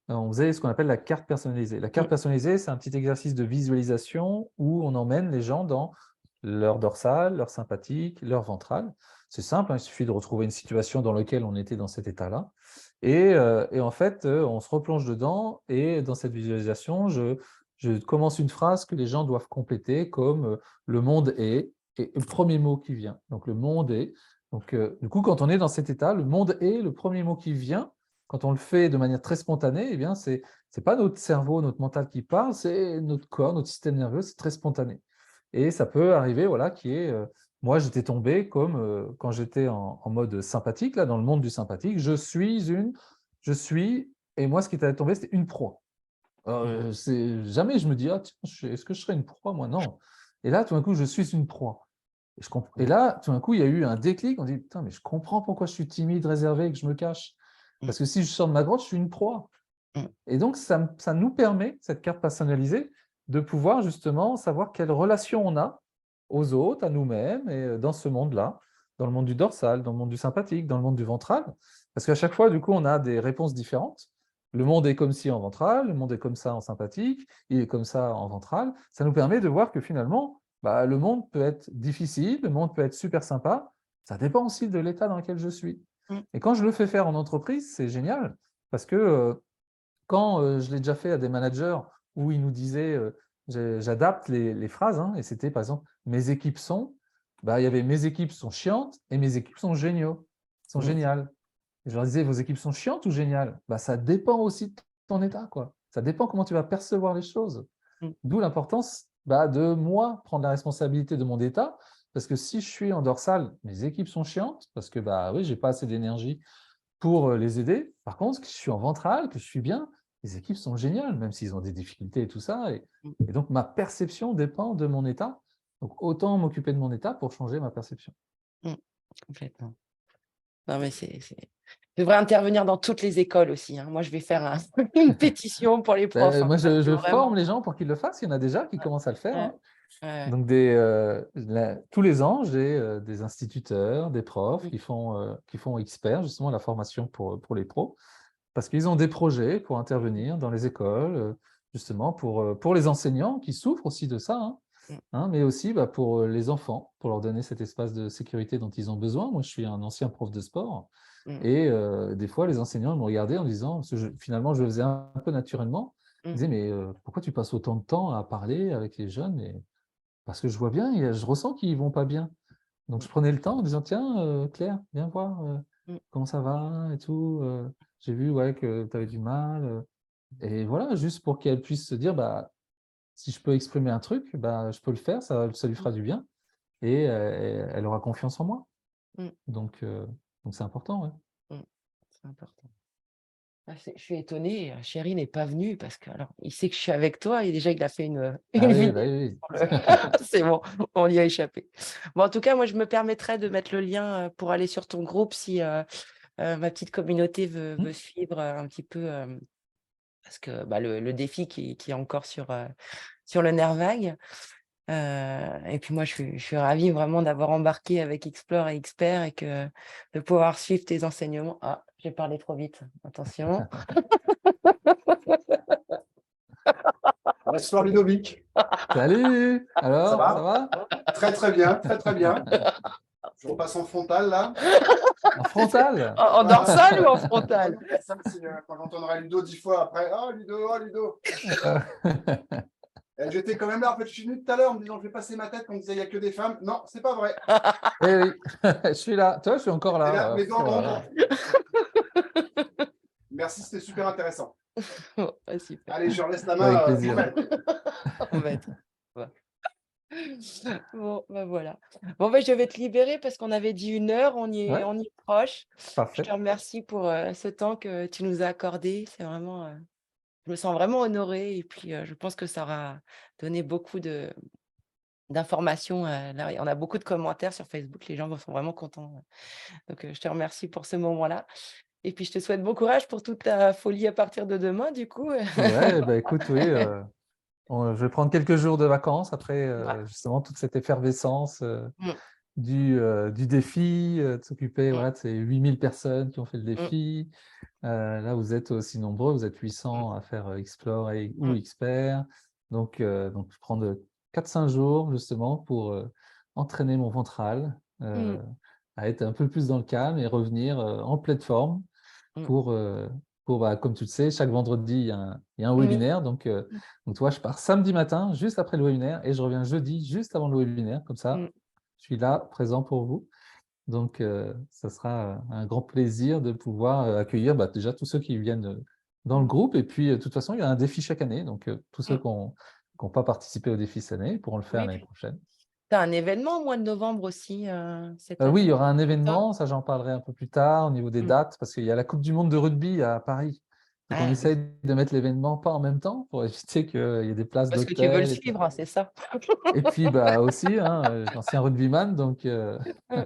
on faisait ce qu'on appelle la carte personnalisée. La carte Mmh. personnalisée, c'est un petit exercice de visualisation où on emmène les gens dans leur dorsale, leur sympathique, leur ventrale. C'est simple, hein, il suffit de retrouver une situation dans laquelle on était dans cet état-là et en fait, on se replonge dedans et dans cette visualisation, je commence une phrase que les gens doivent compléter comme, «Le monde est» et le premier mot qui vient. Donc le monde est. Donc du coup, quand on est dans cet état, le monde est, le premier mot qui vient, quand on le fait de manière très spontanée, eh bien c'est pas notre cerveau, notre mental qui parle, c'est notre corps, notre système nerveux, c'est très spontané. Et ça peut arriver, voilà, moi j'étais tombé comme, quand j'étais en mode sympathique, là, dans le monde du sympathique, je suis et moi ce qui t'allait tomber, c'était une proie. C'est jamais je me dis: «Ah tiens, est-ce que je serais une proie moi?» Non. Et là, tout d'un coup, je suis une proie. Et là, tout d'un coup, il y a eu un déclic, on dit: «Putain, mais je comprends pourquoi je suis timide, réservé et que je me cache. Mmh. Parce que si je sors de ma grotte, je suis une proie». Mmh. Et donc ça nous permet, cette carte personnalisée, de pouvoir justement savoir quelle relation on a aux autres, à nous-mêmes et dans ce monde-là, dans le monde du dorsal, dans le monde du sympathique, dans le monde du ventral. Parce qu'à chaque fois, du coup, on a des réponses différentes. Le monde est comme ci en ventral, le monde est comme ça en sympathique, il est comme ça en ventral. Ça nous permet de voir que finalement, bah, le monde peut être difficile, le monde peut être super sympa. Ça dépend aussi de l'état dans lequel je suis. Mmh. Et quand je le fais faire en entreprise, c'est génial parce que quand, je l'ai déjà fait à des managers où ils nous disaient, j'adapte les phrases, hein, et c'était par exemple: «Mes équipes sont», bah, il y avait: «Mes équipes sont chiantes et mes équipes sont Mmh. géniales». Et je leur disais: «Vos équipes sont chiantes ou géniales?» Bah, ça dépend aussi de ton état, quoi. Ça dépend comment tu vas percevoir les choses. Mmh. D'où l'importance, bah, de moi prendre la responsabilité de mon état, parce que si je suis en dorsale, mes équipes sont chiantes parce que, bah, oui, j'ai pas assez d'énergie pour, les aider. Par contre, que je suis en ventrale, que je suis bien, les équipes sont géniales, même s'ils ont des difficultés et tout ça Mmh. et donc ma perception dépend de mon état. Donc autant m'occuper de mon état pour changer ma perception. Mmh. Complètement. Non, mais c'est je devrais intervenir dans toutes les écoles aussi, hein. Moi, je vais faire un une pétition pour les profs, hein, Moi parce que je forme vraiment les gens pour qu'ils le fassent, il y en a déjà qui commencent à le faire, ouais, hein. ouais, Donc tous les ans, j'ai, des instituteurs, des profs mmh, qui font experts, justement la formation pour les pros. Parce qu'ils ont des projets pour intervenir dans les écoles, justement pour les enseignants qui souffrent aussi de ça, hein, mmh, hein, mais aussi, bah, pour, les enfants, pour leur donner cet espace de sécurité dont ils ont besoin. Moi, je suis un ancien prof de sport mmh, et des fois, les enseignants me regardaient en disant parce que finalement, je le faisais un peu naturellement. Ils mmh, disaient: «Mais, pourquoi tu passes autant de temps à parler avec les jeunes?» Et parce que je vois bien, je ressens qu'ils vont pas bien. Donc, je prenais le temps en disant, tiens, Claire, viens voir Mm. comment ça va et tout. J'ai vu ouais, que tu avais du mal. Et voilà, juste pour qu'elle puisse se dire, bah, si je peux exprimer un truc, bah, je peux le faire, ça lui fera du bien. Et elle aura confiance en moi. Mm. Donc c'est important, ouais. C'est important. Ah, je suis étonnée, Chéri n'est pas venu parce que alors il sait que je suis avec toi et déjà il a fait une Ah oui, vidéo bah oui, sur le c'est bon, on y a échappé. Bon, en tout cas, moi, je me permettrai de mettre le lien, pour aller sur ton groupe si, ma petite communauté oui. veut suivre, un petit peu, parce que, bah, le défi qui est encore sur le nerf vague. Et puis moi, je suis ravie vraiment d'avoir embarqué avec Explore et Expert et de pouvoir suivre tes enseignements. Ah, j'ai parlé trop vite, attention. Bonsoir Ludovic, Salut! ça Alors, ça va? va? Très très bien, très très bien. Je repasse en frontal là. En frontal? En dorsal ou en frontal? Ça, c'est, quand j'entendrai Ludo 10 fois après, oh Ludo, oh Ludo. J'étais quand même là, en fait, je suis venu tout à l'heure en me disant je vais passer ma tête quand on disait il n'y a que des femmes. Non, c'est pas vrai. Eh oui, je suis là. Toi, je suis encore Et là. là, mais dans Voilà. l'ombre. Merci, c'était super intéressant. Bon, bah, super. Allez, je relaisse la Avec main. plaisir. On va être- ouais. Bon, bah voilà. Bon, bah, je vais te libérer parce qu'on avait dit 1 heure, Ouais, on y est proche. Je parfait. te remercie pour ce temps que tu nous as accordé. C'est vraiment, je me sens vraiment honorée et puis je pense que ça aura donné beaucoup d'informations. Là, on a beaucoup de commentaires sur Facebook. Les gens sont vraiment contents. Donc, je te remercie pour ce moment-là. Et puis, je te souhaite bon courage pour toute ta folie à partir de demain, du coup. Ouais, bah écoute, oui, je vais prendre quelques jours de vacances après Ouais. justement toute cette effervescence Mm, du défi, de s'occuper mm, voilà, de ces 8000 personnes qui ont fait le mm, défi. Là, vous êtes aussi nombreux, vous êtes mm, 800 à faire Explore ou mm, Expert. Donc je prends 4-5 jours justement pour entraîner mon ventral, mm, à être un peu plus dans le calme et revenir en pleine forme mm. pour, bah, comme tu le sais, chaque vendredi, il y a un Oui. webinaire. Donc, toi, je pars samedi matin, juste après le webinaire, et je reviens jeudi, juste avant le webinaire. Comme ça, Mm, je suis là, présent pour vous. Donc, ça sera un grand plaisir de pouvoir accueillir bah, déjà tous ceux qui viennent dans le mm, groupe. Et puis, de toute façon, il y a un défi chaque année. Donc, tous ceux mm. qui n'ont pas participé au défi cette année pourront le faire Oui, l'année puis prochaine. tu as un événement au mois de novembre aussi cette Oui, il y année. aura un Ça. événement, ça j'en parlerai un peu plus tard au niveau des Mm. dates, parce qu'il y a la Coupe du monde de rugby à Paris. Donc on Ah oui, essaye de mettre l'événement pas en même temps pour éviter qu'il y ait des places parce que tu veux le d'hôtel, etc. suivre, hein, c'est ça. Et puis bah aussi, hein, ancien rugbyman, donc Mm.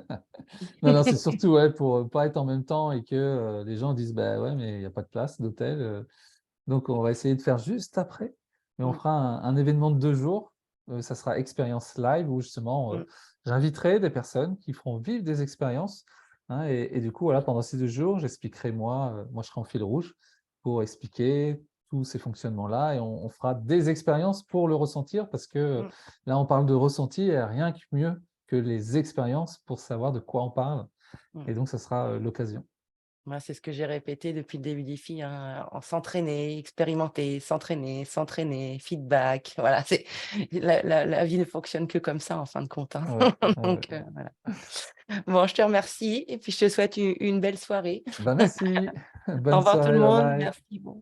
non, non, c'est surtout ouais, pour pas être en même temps et que les gens disent bah ouais, mais il n'y a pas de place d'hôtel. Donc on va essayer de faire juste après, mais on Mm, fera un événement de 2 jours. Ça sera expérience live où justement mm, j'inviterai des personnes qui feront vivre des expériences, hein, et du coup voilà, pendant ces 2 jours, j'expliquerai moi je serai en fil rouge pour expliquer tous ces fonctionnements-là et on fera des expériences pour le ressentir parce que mm, là on parle de ressenti et rien que mieux que les expériences pour savoir de quoi on parle mm. et donc ça sera l'occasion. Moi, c'est ce que j'ai répété depuis le début des filles, hein, en s'entraîner, expérimenter, s'entraîner, feedback. Voilà, la vie ne fonctionne que comme ça en fin de compte, hein. Ouais, ouais, ouais. Donc, voilà. Bon, je te remercie et puis je te souhaite une belle soirée. Bah merci, Au bonne revoir tout le soirée, bye monde. bye. Merci. Bon.